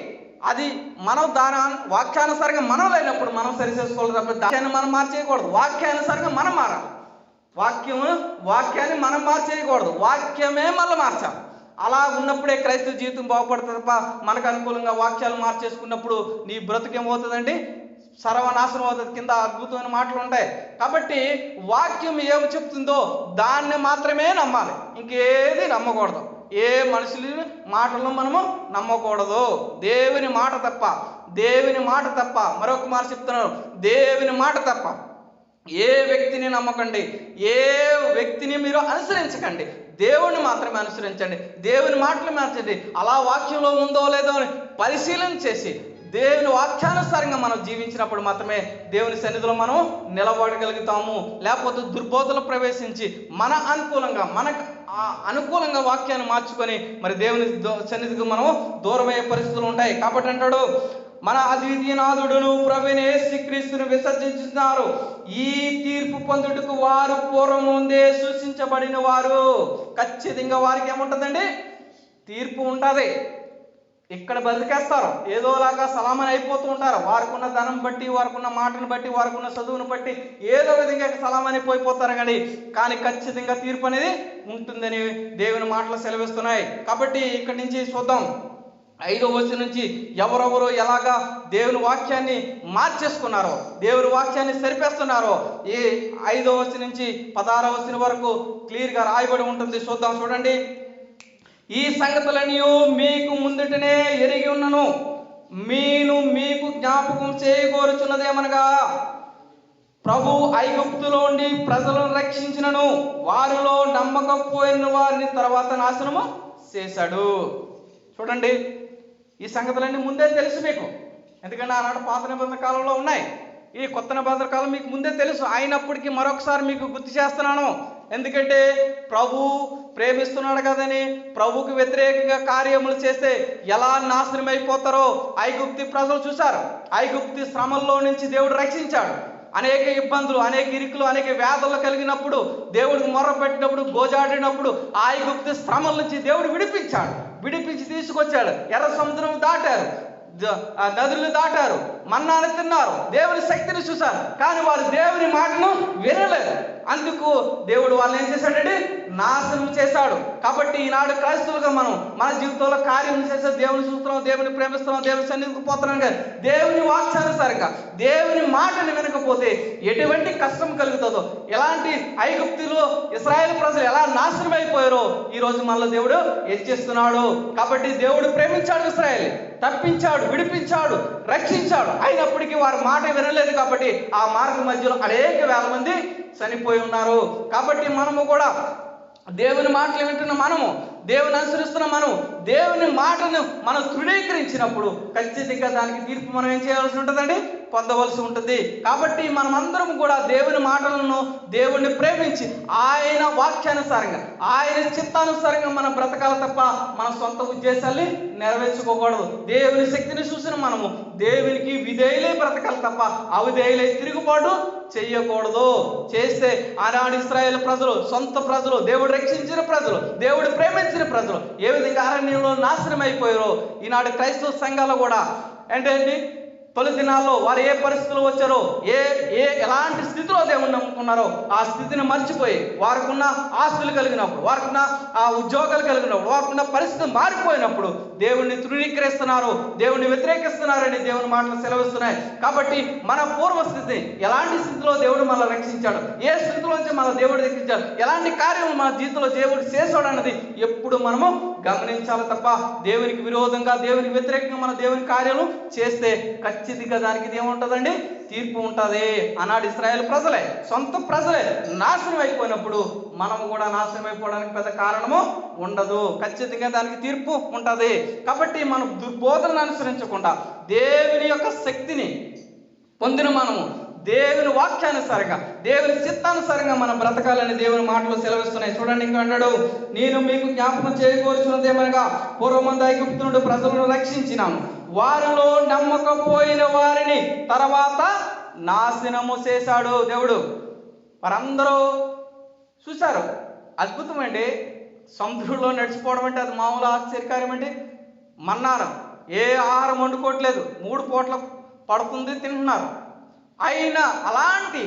అది మనం దాని వాక్యానుసారంగా మనం లేనప్పుడు మనం సరి చేసుకోవాలి తప్ప దాన్ని మనం మార్చేయకూడదు. వాక్యానుసారంగా మనం మారాలి. వాక్యాన్ని మనం మార్చేయకూడదు, వాక్యమే మళ్ళీ మార్చాలి. అలా ఉన్నప్పుడే క్రైస్తవ జీవితం బాగుపడుతుంది తప్ప మనకు అనుకూలంగా వాక్యాలు మార్చేసుకున్నప్పుడు నీ బ్రతుకేమవుతుందండి, సర్వనాశనం అవుతుంది. కింద అద్భుతమైన మాటలు ఉంటాయి. కాబట్టి వాక్యం ఏమి చెప్తుందో దాన్ని మాత్రమే నమ్మాలి, ఇంకేది నమ్మకూడదు. ఏ మనుషుల మాటలను మనము నమ్మకూడదు. దేవుని మాట తప్ప మరొక మాట చెప్తున్నారు, దేవుని మాట తప్ప ఏ వ్యక్తిని నమ్మకండి, ఏ వ్యక్తిని మీరు అనుసరించకండి. దేవుని మాత్రమే అనుసరించండి, దేవుని మాటలు మార్చండి. అలా వాక్యంలో ఉందో లేదో అని పరిశీలన చేసి దేవుని వాక్యానుసారంగా మనం జీవించినప్పుడు మాత్రమే దేవుని సన్నిధిలో మనం నిలబడగలుగుతాము. లేకపోతే దుర్బోధలు ప్రవేశించి మనకు అనుకూలంగా వాక్యాన్ని మార్చుకొని మరి దేవుని సన్నిధికి మనం దూరమయ్యే పరిస్థితులు ఉంటాయి. కాబట్టి అంటాడు, మన అద్వితీయనాథుడును ప్రభువైన యేసుక్రీస్తును విసర్జించుతున్నారు. ఈ తీర్పు పొందుటకు వారు పూర్వం ముందే సూచించబడిన వారు. ఖచ్చితంగా వారికి ఏముంటుందండి, తీర్పు ఉంటుంది. ఇక్కడ బతికేస్తారు, ఏదోలాగా సలామని అయిపోతూ ఉంటారు. వారికున్న ధనం బట్టి, వారికున్న మాటను బట్టి, వారికున్న చదువును బట్టి ఏదో విధంగా సలామని పోయిపోతారు. కానీ ఖచ్చితంగా తీర్పు అనేది ఉంటుందని దేవుని మాటలు సెలవిస్తున్నాయి. కాబట్టి ఇక్కడి నుంచి చూద్దాం. 5వ వచనం నుంచి ఎవరెవరు ఎలాగా దేవుని వాక్యాన్ని మార్చేసుకున్నారో, దేవుని వాక్యాన్ని సరిపేస్తున్నారో ఈ 5వ వచనం నుంచి 16వ వచనం వరకు క్లియర్గా రాయబడి ఉంటుంది. చూద్దాం. చూడండి. ఈ సంగతులన్నీ మీకు ముందుటనే ఎరిగి ఉన్నను, మీకు జ్ఞాపకం చేయగోరుచున్నదేమనగా, ప్రభు ఐగుప్తులో ఉండి ప్రజలను రక్షించినను వారిలో నమ్మకపోయిన వారిని తర్వాత నాశనము చేశాడు. చూడండి, ఈ సంగతులన్నీ ముందే తెలుసు మీకు. ఎందుకంటే ఆనాడు పాత నిబంధన కాలంలో ఉన్నాయి, ఈ కొత్త నిబంధన కాలం మీకు ముందే తెలుసు. అయినప్పటికీ మరొకసారి మీకు గుర్తు చేస్తున్నాను. ఎందుకంటే ప్రభు ప్రేమిస్తున్నాడు కదని ప్రభుకి వ్యతిరేకంగా కార్యములు చేస్తే ఎలా నాశనం అయిపోతారో ఐగుప్తి ప్రజలు చూశారు. ఐగుప్తి శ్రమల్లో నుంచి దేవుడు రక్షించాడు. అనేక ఇబ్బందులు, అనేక ఇరుకులు, అనేక వ్యాధులు కలిగినప్పుడు, దేవుడికి మొర్ర పెట్టినప్పుడు, గోజాడినప్పుడు ఐగుప్తి శ్రమల నుంచి దేవుడు విడిపించి తీసుకొచ్చాడు. ఎర్ర సముద్రం దాటారు, నదులు దాటారు, మన్నాను తిన్నారు, దేవుని శక్తిని చూశారు. కానీ వారు దేవుని మాటను వినలేదు. అందుకు దేవుడు వాళ్ళని ఏం చేశాడంటే నాశనం చేశాడు. కాబట్టి ఈనాడు క్రైస్తవులుగా మనం మన జీవితంలో కార్యం చేసే దేవుని చూస్తున్నాం, దేవుని ప్రేమిస్తున్నాం, దేవుని సన్నిధికి పోతున్నాం. కానీ దేవుని వాక్యానుసారంగా దేవుని మాటను వినకపోతే ఎటువంటి కష్టం కలుగుతుందో, ఎలాంటి ఐగుప్తులో ఇశ్రాయేలు ప్రజలు ఎలా నాశనం అయిపోయారో ఈరోజు మనలో దేవుడు హెచ్చిస్తున్నాడు. కాబట్టి దేవుడు ప్రేమించాడు, ఇశ్రాయేలు తప్పించాడు, విడిపించాడు, రక్షించాడు. అయినప్పటికీ వారి మాట వినలేదు. కాబట్టి ఆ మార్గ మధ్యలో అనేక వేల మంది చనిపోయి ఉన్నారు. కాబట్టి మనము కూడా దేవుని మాటలు వింటున్న మనము, దేవుని అనుసరిస్తున్న మనము, దేవుని మాటను మనం తృణీకరించినప్పుడు ఖచ్చితంగా దానికి తీర్పు మనం ఏం చేయాల్సి ఉంటుందండి, పొందవలసి ఉంటుంది. కాబట్టి మనమందరం కూడా దేవుని మాటలను, దేవుణ్ణి ప్రేమించి ఆయన వాక్యానుసారంగా, ఆయన చిత్తానుసారంగా మనం బ్రతకాలి తప్ప మన సొంత ఉద్దేశాల్ని నెరవేర్చుకోకూడదు. దేవుని శక్తిని చూసిన మనము దేవునికి విధేయులై బ్రతకాలి తప్ప అవిధేయులై తిరుగుబాటు చెయ్యకూడదు. చేస్తే ఆనాడు ఇశ్రాయేలు ప్రజలు, సొంత ప్రజలు, దేవుడు రక్షించిన ప్రజలు, దేవుడు ప్రేమించిన ప్రజలు ఏ విధంగా అరణ్యంలో నాశనం అయిపోయారో ఈనాడు క్రైస్తవ సంఘాలు కూడా ఏంటండి తొలి దినాల్లో వారు ఏ పరిస్థితులు వచ్చారో, ఎలాంటి స్థితిలో దేవుణ్ణి నమ్ముకున్నారో ఆ స్థితిని మర్చిపోయి వారికున్న ఆస్తులు కలిగినప్పుడు, వారికున్న ఆ ఉద్యోగాలు కలిగినప్పుడు, వారికున్న పరిస్థితి మారిపోయినప్పుడు దేవుణ్ణి తృణీకరిస్తున్నారు, దేవుణ్ణి వ్యతిరేకిస్తున్నారని దేవుని మాటలు సెలవిస్తున్నాయి. కాబట్టి మన పూర్వస్థితి ఎలాంటి స్థితిలో దేవుడు మనల్ని రక్షించాడు, ఏ స్థితిలోంచి మన దేవుడు రక్షించాడు, ఎలాంటి కార్యం మన జీవితంలో దేవుడు చేశాడు అన్నది ఎప్పుడు మనము గమనించాలి తప్ప దేవునికి విరోధంగా, దేవునికి వ్యతిరేకంగా మన దేవుని కార్యాలు చేస్తే ఖచ్చితంగా దానికి ఏముంటుందండి, తీర్పు ఉంటుంది. ఆనాడు ఇశ్రాయేలు ప్రజలే, సొంత ప్రజలే నాశనం అయిపోయినప్పుడు మనము కూడా నాశనం అయిపోవడానికి పెద్ద కారణము ఉండదు. ఖచ్చితంగా దానికి తీర్పు ఉంటుంది. కాబట్టి మనం దుర్బోధనను అనుసరించకుండా దేవుని యొక్క శక్తిని పొందిన మనము దేవుని వాక్యానుసారంగా, దేవుని చిత్తానుసారంగా మనం బ్రతకాలని దేవుని మాటలు సెలవిస్తున్నాయి. చూడండి, ఇంకా అంటాడు, నేను మీకు జ్ఞాపకం చేయకూర్చున్నదేమనగా పూర్వమందు ఐగుప్తు నుండి ప్రజలను రక్షించినాను, వారిలో నమ్మకపోయిన వారిని తర్వాత నాశనము చేశాడు. దేవుడు వారందరూ చూశారు. అద్భుతం అండి. సముద్రంలో నడిచిపోవడం అంటే అది మామూలు ఆశ్చర్యకార్యం అండి. మన్నాను ఏ ఆహారం వండుకోవట్లేదు, 3 పూట్ల పడుతుంది, తింటున్నారు. అయినా అలాంటి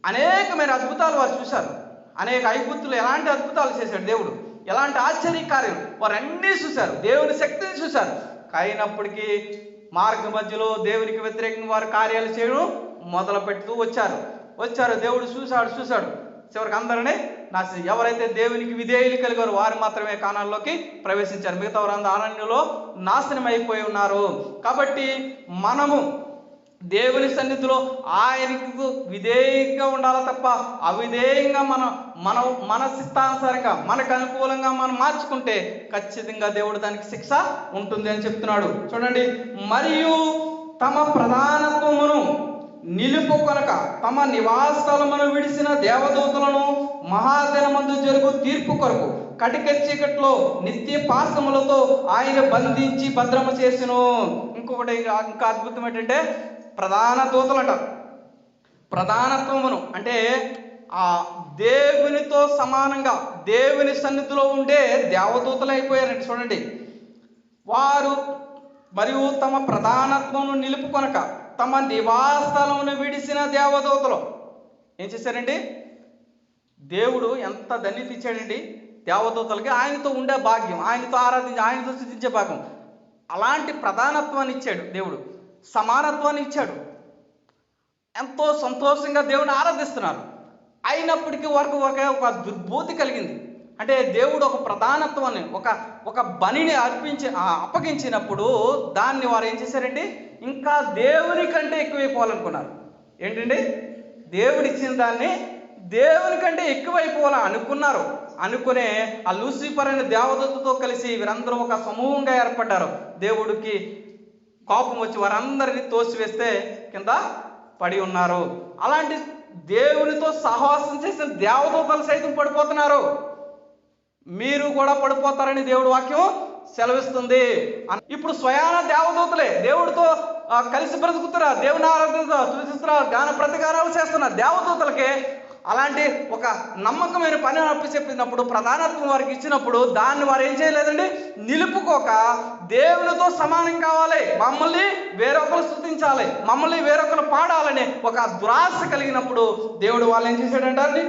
అనేకమైన అద్భుతాలు వారు చూశారు. అనేక ఐగుప్తులు ఎలాంటి అద్భుతాలు చేశాడు దేవుడు, ఎలాంటి ఆశ్చర్యకార్యం వారన్నీ చూశారు, దేవుని శక్తిని చూశారు. అయినప్పటికీ మార్గ మధ్యలో దేవునికి వ్యతిరేకంగా వారు కార్యాలు చేయడం మొదలు పెడుతూ వచ్చారు. దేవుడు చూశాడు. చివరికి అందరినీ ఎవరైతే దేవునికి విధేయులు కలిగారో వారు మాత్రమే కానాల్లోకి ప్రవేశించారు. మిగతా వారందరూ అరణ్యంలో నాశనం అయిపోయి ఉన్నారు. కాబట్టి మనము దేవుని సన్నిధిలో ఆయనకు విధేయంగా ఉండాలి తప్ప అవిధేయంగా మన చిత్తానుసారంగా, మనకు అనుకూలంగా మనం మార్చుకుంటే ఖచ్చితంగా దేవుడు దానికి శిక్ష ఉంటుంది అని చెప్తున్నాడు. చూడండి, మరియు తమ ప్రధానత్వమును నిలుపుకొనక తమ నివాసస్థలమును విడిచిన దేవదూతలను మహాదినమందు జరుగు తీర్పు కొరకు కటిక చీకట్లో నిత్య పాశములతో ఆయన బంధించి భద్రము చేసెను. ఇంకొకటి ఇంకా అద్భుతం ఏంటంటే ప్రధాన దూతలంట. ప్రధానత్వమును అంటే ఆ దేవునితో సమానంగా దేవుని సన్నిధిలో ఉండే దేవదూతలు అయిపోయారండి. చూడండి, వారు మరియు తమ ప్రధానత్వమును నిలుపుకొనక తమ నివాసస్థలమును విడిసిన దేవదూతలు ఏం చేశారండి? దేవుడు ఎంత ధన్యత ఇచ్చాడండి దేవదూతలకి. ఆయనతో ఉండే భాగ్యం, ఆయనతో ఆరాధించి, ఆయనతో స్తుతించే భాగ్యం. అలాంటి ప్రధానత్వాన్ని ఇచ్చాడు దేవుడు, సమానత్వాన్ని ఇచ్చాడు. ఎంతో సంతోషంగా దేవుని ఆరాధిస్తున్నారు. అయినప్పటికీ వరకు ఒక దుర్బోధి కలిగింది. అంటే దేవుడు ఒక ప్రధానత్వాన్ని, ఒక బలిని అప్పగించినప్పుడు దాన్ని వారు ఏం చేశారండి? ఇంకా దేవుని కంటే ఎక్కువైపోవాలనుకున్నారు. ఏంటండి? దేవుడిచ్చిన దాన్ని దేవుని కంటే ఎక్కువైపోవాలని అనుకునే ఆ లూసిఫర్ అనే దేవదూతతో కలిసి వీరందరూ ఒక సమూహంగా ఏర్పడ్డారు. దేవుడికి కోపం వచ్చి వారందరినీ తోసివేస్తే కింద పడి ఉన్నారు. అలాంటి దేవునితో సహవాసం చేసిన దేవదూతలు సైతం పడిపోతున్నారు. మీరు కూడా పడిపోతారని దేవుడి వాక్యం సెలవిస్తుంది. ఇప్పుడు స్వయాన దేవదూతలే దేవుడితో కలిసి బ్రతుకుతున్నారు, దేవుని ఆరాధిస్తున్నారు, సూచిస్తున్నారు, గాన ప్రతిగానాలు చేస్తున్నారు. దేవదూతలకే అలాంటి ఒక నమ్మకమైన పని అప్పచెప్పినప్పుడు, ప్రధానత్వం వారికి ఇచ్చినప్పుడు దాన్ని వారు ఏం చేయలేదండి? నిలుపుకోక దేవునితో సమానం కావాలి, మమ్మల్ని వేరొకరు స్తుతించాలి, మమ్మల్ని వేరొకరు పాడాలని ఒక దురాశ కలిగినప్పుడు దేవుడు వాళ్ళు ఏం చేశాడంటారు?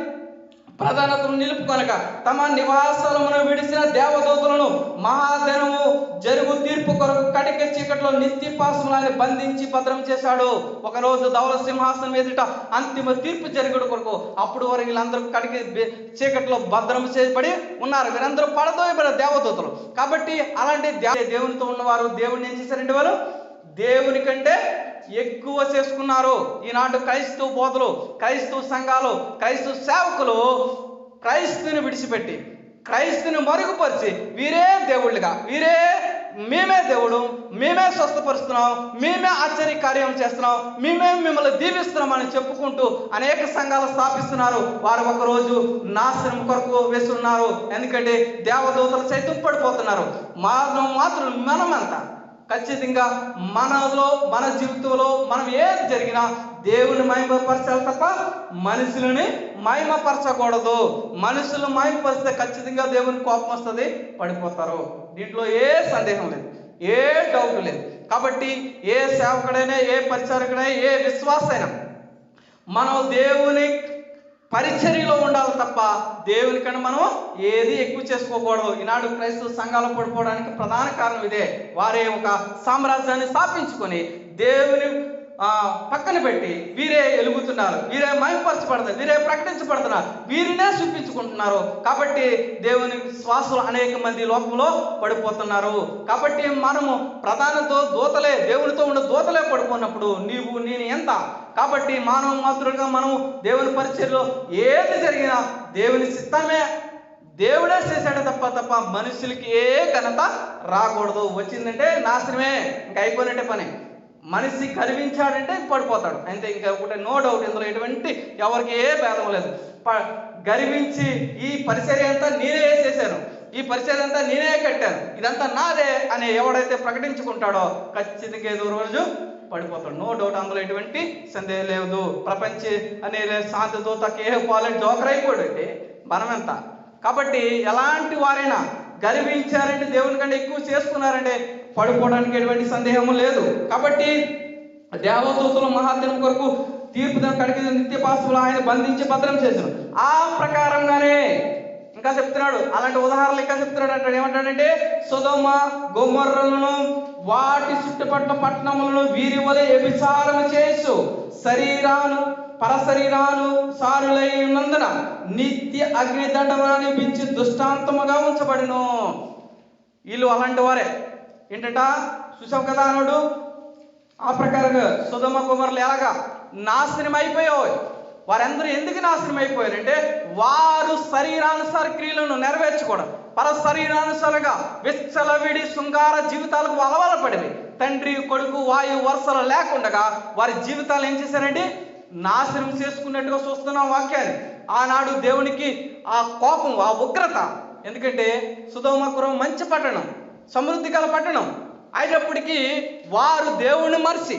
ప్రధానతను నిలుపుకొనక తమ నివాసాలమును విడిసిన దేవదూతలను మహాదినము జరుగు తీర్పు కొరకు కటిక చీకట్లో నిత్యపాసములని బంధించి భద్రం చేశాడు. ఒకరోజు ధవల సింహాసనం ఎదుట అంతిమ తీర్పు జరుగుడు కొరకు అప్పుడు వరకు వీళ్ళందరూ కటిక చీకట్లో భద్రం చేయబడి ఉన్నారు. వీరందరూ పడదోయబడిన దేవదూతలు. కాబట్టి అలాంటి దేవునితో ఉన్నవారు దేవుడిని ఏం చేశారండి? వాళ్ళు దేవుని కంటే ఎక్కువ చేసుకున్నారు. ఈనాడు క్రైస్తవ బోధలు, క్రైస్తవ సంఘాలు, క్రైస్తవ సేవకులు క్రైస్తుని విడిచిపెట్టి, క్రైస్తుని మరుగుపరిచి వీరే దేవుళ్ళుగా, మేమే దేవుడు, మేమే స్వస్థపరుస్తున్నాం, మేమే ఆశ్చర్య కార్యం చేస్తున్నాం, మేమే మిమ్మల్ని దీవిస్తున్నాం అని చెప్పుకుంటూ అనేక సంఘాలు స్థాపిస్తున్నారు. వారు ఒకరోజు నాశనం కొరకు వేస్తున్నారు. ఎందుకంటే దేవదూతలు సైతం పడిపోతున్నారు. మాత్రం మనమంతా ఖచ్చితంగా మన జీవితంలో మనం ఏది జరిగినా దేవుని మహిమపరచాలి తప్ప మనుషులని మహిమపరచకూడదు. మనుషులు మహిమపరిస్తే ఖచ్చితంగా దేవుని కోపం వస్తుంది, పడిపోతారు. దీంట్లో ఏ సందేహం లేదు, ఏ డౌట్ లేదు. కాబట్టి ఏ సేవకుడైనా, ఏ పరిచారకుడైనా, ఏ విశ్వాసైనా మనం దేవుని పరిచర్యలో ఉండాలి తప్ప దేవుని కన్నా మనం ఏది ఎక్కువ చేసుకోకూడదు. ఈనాడు క్రైస్తవ సంఘాలు పడిపోవడానికి ప్రధాన కారణం ఇదే. వారే ఒక సామ్రాజ్యాన్ని స్థాపించుకొని దేవుని పక్కన పెట్టి వీరే ఎలుగుతున్నారు, వీరే మహిమపరచబడుతున్నారు, వీరే ప్రకటించబడుతున్నారు, వీరినే చూపించుకుంటున్నారు. కాబట్టి దేవుని శ్వాసలు అనేక మంది లోకంలో పడిపోతున్నారు. కాబట్టి మనము ప్రధానతో దూతలే, దేవునితో ఉన్న దూతలే పడిపోయినప్పుడు నేను ఎంత? కాబట్టి మానవ మాతృగా మనం దేవుని పరిచర్యలో ఏది జరిగినా దేవుని చిత్తమే, దేవుడే చేశాడు తప్ప మనుషులకి ఏ ఘనత రాకూడదు. వచ్చిందంటే నాశనమే, ఇంకా అయిపోయినట్టే పని. మనిషి గర్వించాడంటే పడిపోతాడు అంతే. ఇంకా ఒకటి నో డౌట్, ఇందులో ఎటువంటి ఎవరికి ఏ భేదం లేదు. గర్వించి ఈ పరిచర్య అంతా నేనే చేశాను, ఈ పరిచర్య అంతా నేనే కట్టాను, ఇదంతా నాదే అని ఎవడైతే ప్రకటించుకుంటాడో ఖచ్చితంగా ఏదో రోజు పడిపోతాడు. నో డౌట్, అందులో ఎటువంటి సందేహం లేదు. ప్రపంచ అనే శాంతితో తక్కువ పాలెట్ జోకర్ అయిపోయాడంటే మనమెంత. కాబట్టి ఎలాంటి వారైనా గర్వించారంటే, దేవుని కంటే ఎక్కువ చేసుకున్నారంటే పడిపోవడానికి ఎటువంటి సందేహము లేదు. కాబట్టి దేవదూతలు మహాదినం కొరకు తీర్పు కడిగి నిత్యపాసములు ఆయన బంధించి భద్రం చేశారు. ఆ ప్రకారంగానే ఇంకా చెప్తున్నాడు, అలాంటి ఉదాహరణలు ఇంకా చెప్తున్నాడు. అంటే ఏమంటాడంటే, సొదొమ గొమొర్రాలను వాటి చుట్టుపట్ల పట్టణములను వీరి వలె వ్యభిచారం చేసు పరశరీరాలు సారులై ఉన్నందున నిత్య అగ్నిదండమును అనిపించి దృష్టాంతముగా ఉంచబడిను. వీళ్ళు అలాంటి వారే. ఏంటంట చూసావు కదా అన్నాడు. ఆ ప్రకారంగా సొదొమ గొమొర్రాలు ఎలాగా నాశనం అయిపోయావు. వారందరూ ఎందుకు నాశనం అయిపోయారంటే, వారు శరీరానుసార క్రియలను నెరవేర్చుకోవడం, పరశరీరానుసారంగా విచ్చలవిడి శృంగార జీవితాలకు అలవాటు తండ్రి కొడుకు వాయు వరుసలు లేకుండా వారి జీవితాలు ఏం చేశారండి? నాశనం చేసుకున్నట్టుగా చూస్తున్నాం వాక్యాన్ని. ఆనాడు దేవునికి ఆ కోపం, ఆ ఉగ్రత. ఎందుకంటే సొదొమ గొమొర్రా మంచి పట్టణం, సమృద్ధి గల పట్టణం అయినప్పటికీ వారు దేవుణ్ణి మరిచి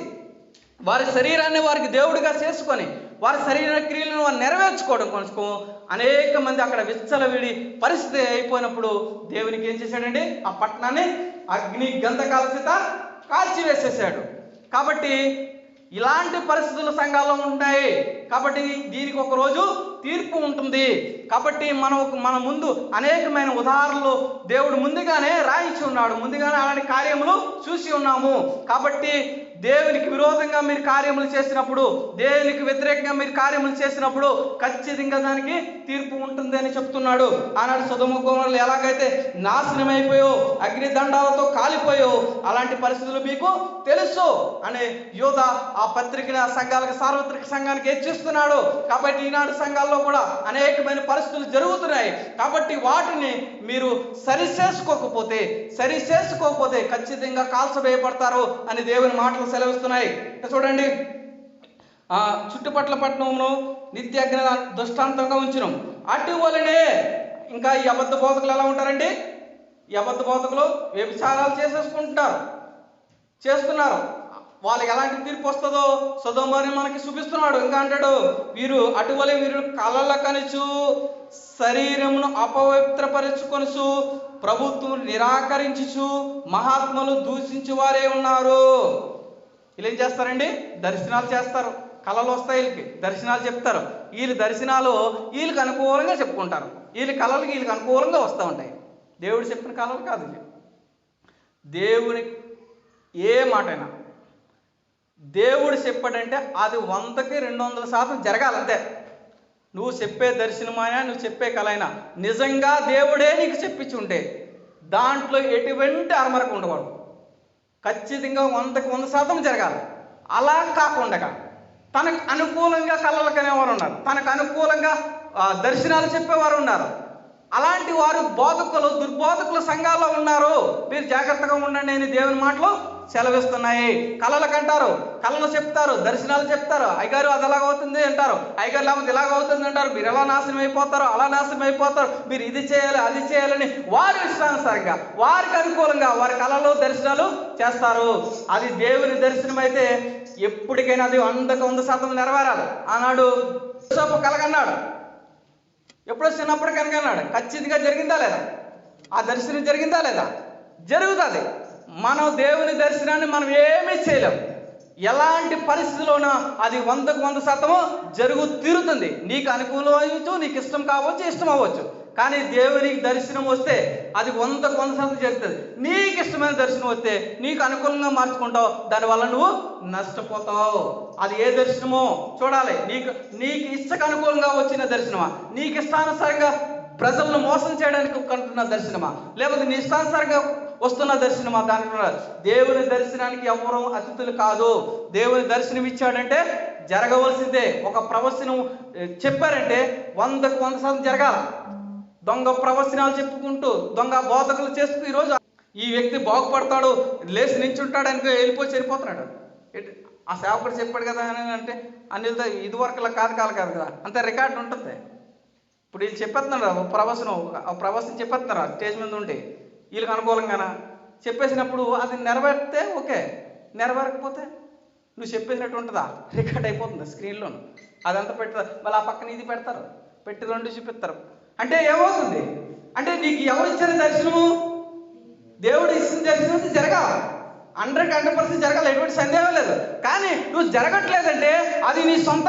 వారి శరీరాన్ని వారికి దేవుడిగా చేసుకొని వారి శరీర క్రియలను వారు నెరవేర్చుకోవడం కోసం అనేక మంది అక్కడ విచ్చలవిడి పరిస్థితి అయిపోయినప్పుడు దేవునికి ఏం చేశాడండి? ఆ పట్టణాన్ని అగ్ని గంధకాల చేత కాల్చివేసేసాడు. కాబట్టి ఇలాంటి పరిస్థితులు సంఘాల్లో ఉంటాయి. కాబట్టి దీనికి ఒక రోజు తీర్పు ఉంటుంది. కాబట్టి మన ముందు అనేకమైన ఉదాహరణలు దేవుడు ముందుగానే రాయించి ఉన్నాడు. ముందుగానే అలాంటి కార్యములు చూసి ఉన్నాము. కాబట్టి దేవునికి విరోధంగా మీరు కార్యములు చేసినప్పుడు, దేవునికి వ్యతిరేకంగా మీరు కార్యములు చేసినప్పుడు ఖచ్చితంగా దానికి తీర్పు ఉంటుంది అని చెప్తున్నాడు. ఆనాడు సొదొమ గొమొర్రాలు ఎలాగైతే నాశనమైపోయో, అగ్ని దండాలతో కాలిపోయో, అలాంటి పరిస్థితులు మీకు తెలుసు అనే యోధ ఆ పత్రికని ఆ సంఘాలకు, సార్వత్రిక సంఘానికి హెచ్చిస్తున్నాడు. కాబట్టి ఈనాడు సంఘాల్లో కూడా అనేకమైన పరిస్థితులు జరుగుతున్నాయి. కాబట్టి వాటిని మీరు సరిచేసుకోకపోతే ఖచ్చితంగా కాల్చవేయబడతారు అని దేవుని మాటలు సెలవిస్తున్నాయి. చూడండి, చుట్టుపట్ల పట్టణంలో నిత్యగ్ని దృష్టాంతంగా ఉంచును. అటువలనే ఇంకా ఈ అబద్ధ బోధకులు ఎలా ఉంటారండి? ఈ అబద్ధ బోధకులు వ్యభిచారాలు చేస్తున్నారు. వాళ్ళకి ఎలాంటి తీర్పు వస్తుందో సొదొమని మనకి చూపిస్తున్నాడు. ఇంకా అంటాడు, అటువలే వీరు కలల కనుచు, శరీరమును అపవిత్రపరచుకొనుచు, ప్రభుత్వం నిరాకరించుచు, మహాత్ములు దూషించు వారే ఉన్నారు. వీళ్ళు ఏం చేస్తారండి? దర్శనాలు చేస్తారు. కళలు వస్తాయి, వీళ్ళకి దర్శనాలు చెప్తారు. వీళ్ళు దర్శనాలు వీళ్ళకి అనుకూలంగా చెప్పుకుంటారు. వీళ్ళ కళలకి వీళ్ళకి అనుకూలంగా వస్తూ ఉంటాయి. దేవుడు చెప్పిన కళలు కాదు. దేవుని ఏ మాటైనా దేవుడు చెప్పాడంటే అది 100కి 200% జరగాలంతే. నువ్వు చెప్పే దర్శనమైనా, నువ్వు చెప్పే కళ అయినా నిజంగా దేవుడే నీకు చెప్పించి ఉంటే దాంట్లో ఎటువంటి అరమరకు ఉండకూడదు. ఖచ్చితంగా 100కి 100% జరగాలి. అలా కాకుండా తనకు అనుకూలంగా కళలు కనేవారు ఉన్నారు, తనకు అనుకూలంగా దర్శనాలు చెప్పేవారు ఉన్నారు. అలాంటి వారు దుర్బోధకుల సంఘాల్లో ఉన్నారు. మీరు జాగ్రత్తగా ఉండండి అని దేవుని మాటలు సెలవిస్తున్నాయి. కళలు కంటారు, కళలు చెప్తారు, దర్శనాలు చెప్తారు. అయ్యగారు అది ఎలాగవుతుంది అంటారు, అయ్యగారు లేకపోతే ఇలాగవుతుంది అంటారు. మీరు ఎలా నాశనం అయిపోతారో అలా నాశనం అయిపోతారు, మీరు ఇది చేయాలి అది చేయాలని వారి ఇష్టానుసారంగా, వారికి అనుకూలంగా వారి కళలు దర్శనాలు చేస్తారు. అది దేవుని దర్శనం అయితే ఎప్పటికైనా అది 100కి 100% నెరవేరాలి. ఆనాడు యోసేపు కలగన్నాడు, ఎప్పుడో చిన్నప్పుడు కనుగన్నాడు. ఖచ్చితంగా జరిగిందా లేదా? ఆ దర్శనం జరిగిందా లేదా? జరుగుతుంది. మనం దేవుని దర్శనాన్ని మనం ఏమీ చేయలేం. ఎలాంటి పరిస్థితిలోనా అది 100కి 100% తీరుతుంది. నీకు అనుకూలం అవ్వచ్చు, నీకు ఇష్టం కావచ్చు, ఇష్టం అవ్వచ్చు. కానీ దేవునికి దర్శనం వస్తే అది 100కి 100% జరుగుతుంది. నీకు ఇష్టమైన దర్శనం వస్తే నీకు అనుకూలంగా మార్చుకుంటావు, దానివల్ల నువ్వు నష్టపోతావు. అది ఏ దర్శనమో చూడాలి. నీకు ఇష్టకు అనుకూలంగా వచ్చిన దర్శనమా, నీకు ఇష్టానుసారంగా ప్రజలను మోసం చేయడానికి కంటున్న దర్శనమా, లేకపోతే నీ ఇష్టానుసారంగా వస్తున్న దర్శనమా? దానికి దేవుని దర్శనానికి ఎవరూ అతిథులు కాదు. దేవుని దర్శనం ఇచ్చాడంటే జరగవలసిందే. ఒక ప్రవచనం చెప్పారంటే 100కి 100% జరగాల. దొంగ ప్రవచనాలు చెప్పుకుంటూ, దొంగ బోధకులు చేస్తూ ఈరోజు ఈ వ్యక్తి బాగుపడతాడు, లేచి నించుంటాడు అని వెళ్ళిపోతున్నాడు. ఆ సేవకుడు చెప్పాడు కదా అని అంటే అన్నితో ఇదివరకులా కాదు కదా, అంత రికార్డు ఉంటుంది. ఇప్పుడు వీళ్ళు చెప్పేస్తున్నారు ప్రవచనం చెప్పేస్తున్నారు స్టేజ్ మీద ఉండి, వీళ్ళకి అనుకూలంగానా చెప్పేసినప్పుడు అది నెరవేరితే ఓకే, నెరవేరకపోతే నువ్వు చెప్పేసినట్టు ఉంటుందా? రికార్డ్ అయిపోతుంది స్క్రీన్లోను. అదంతా పెడతారు, మళ్ళీ ఆ పక్కన ఇది పెడతారు, పెట్టి 2 చూపిస్తారు. అంటే ఏమవుతుంది అంటే నీకు ఎవరు ఇచ్చిన దర్శనము? దేవుడు ఇచ్చిన దర్శనం జరగాలి. 100% జరగాలి, ఎటువంటి సందేహం లేదు. కానీ నువ్వు జరగట్లేదంటే అది నీ సొంత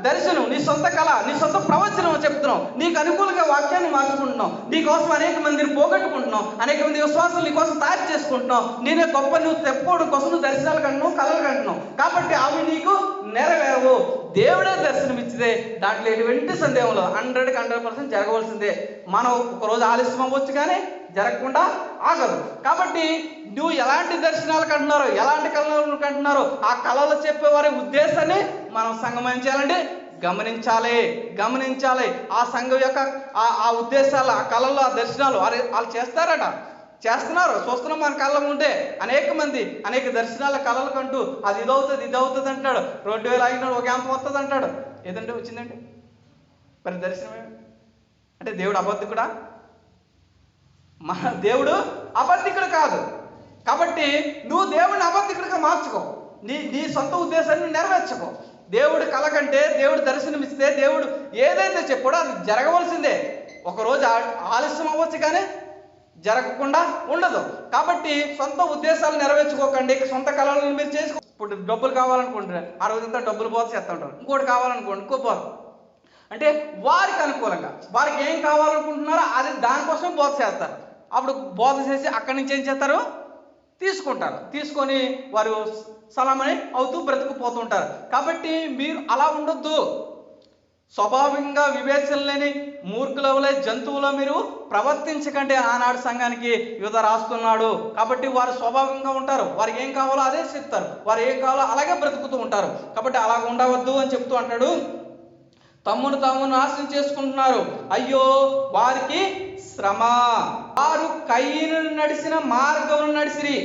దర్శనం, నీ సొంత కళ, నీ సొంత ప్రవచనం చెప్తున్నావు. నీకు అనుకూలంగా వాక్యాన్ని మార్చుకుంటున్నావు, నీకోసం అనేక మందిని పోగొట్టుకుంటున్నావు, అనేక మంది విశ్వాసాలు నీ కోసం తయారు చేసుకుంటున్నావు. నేనే గొప్ప నువ్వు చెప్పుకోవడం కోసం నువ్వు దర్శనాలు కంటున్నావు, కళలు కంటున్నావు. కాబట్టి అవి నీకు నెరవేరవు. దేవుడే దర్శనం ఇచ్చితే దాంట్లో ఎటువంటి సందేహం లేదు. 100కి 100% జరగవలసిందే. మనం ఒకరోజు ఆలస్యం అవ్వచ్చు కానీ జరగకుండా ఆగదు. కాబట్టి నువ్వు ఎలాంటి దర్శనాలు కంటున్నారో, ఎలాంటి కళలు కంటున్నారో ఆ కళలు చెప్పేవారి ఉద్దేశాన్ని మనం సంగమం చేయాలంటే గమనించాలి. ఆ సంఘం యొక్క ఆ ఉద్దేశాలు, ఆ కళలు, ఆ దర్శనాలు వాళ్ళు చేస్తున్నారు, చూస్తున్నాం. మన కళ్ళ ఉంటే అనేక మంది అనేక దర్శనాల కళలు కంటూ అది ఇదవుతుంది అంటాడు. 2000 ఆగినాడు, ఒక యాంతం వస్తుంది అంటాడు. ఏదంటే వచ్చిందంటే మరి దర్శనమే అంటే దేవుడు అబద్ధికుడా? మన దేవుడు అబద్ధికుడు కాదు. కాబట్టి నువ్వు దేవుడిని అబద్ధికుడిగా మార్చుకో, నీ సొంత ఉద్దేశాన్ని నెరవేర్చుకో. దేవుడు కల కంటే, దేవుడు దర్శనమిస్తే, దేవుడు ఏదైతే చెప్పాడో అది జరగవలసిందే. ఒకరోజు ఆలస్యం అవ్వచ్చు కానీ జరగకుండా ఉండదు. కాబట్టి సొంత ఉద్దేశాలు నెరవేర్చుకోకండి, సొంత కళలను మీరు చేసుకో. ఇప్పుడు డబ్బులు కావాలనుకుంటున్నారు, ఆ రోజంతా డబ్బులు పోత చేస్తూ ఉంటారు. ఇంకోటి కావాలనుకోండి, ఇంకోపోరు. అంటే వారికి అనుకూలంగా వారికి ఏం కావాలనుకుంటున్నారో అది దానికోసం బోధ చేస్తారు. అప్పుడు బోధ చేసి అక్కడి నుంచి ఏం చేస్తారు, తీసుకుంటారు. తీసుకొని వారు సలామని అవుతూ బ్రతుకుపోతుంటారు. కాబట్టి మీరు అలా ఉండొద్దు. స్వాభావికంగా వివేచన లేని మూర్ఖులవలే జంతువులో మీరు ప్రవర్తించకండి. ఆనాడు సంఘానికి యూదా రాస్తున్నాడు. కాబట్టి వారు స్వాభావికంగా ఉంటారు, వారికి ఏం కావాలో అదే చెప్తారు, వారు ఏం కావాలో అలాగే బ్రతుకుతూ ఉంటారు. కాబట్టి అలా ఉండవద్దు అని చెప్తూ అంటాడు. తమ్మును తాము నాశనం చేసుకుంటున్నారు, అయ్యో వారికి శ్రమ. వారు కయీను నడిచిన మార్గమును నడిసిరి,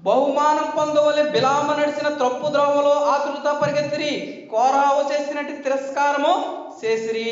బహుమానం పొందవలె బిలాము నడిచిన త్రప్పు ద్రోవలో ఆతురత పరిగెత్తిరి, కోరాహు చేసినట్టు తిరస్కారము చేసిరి.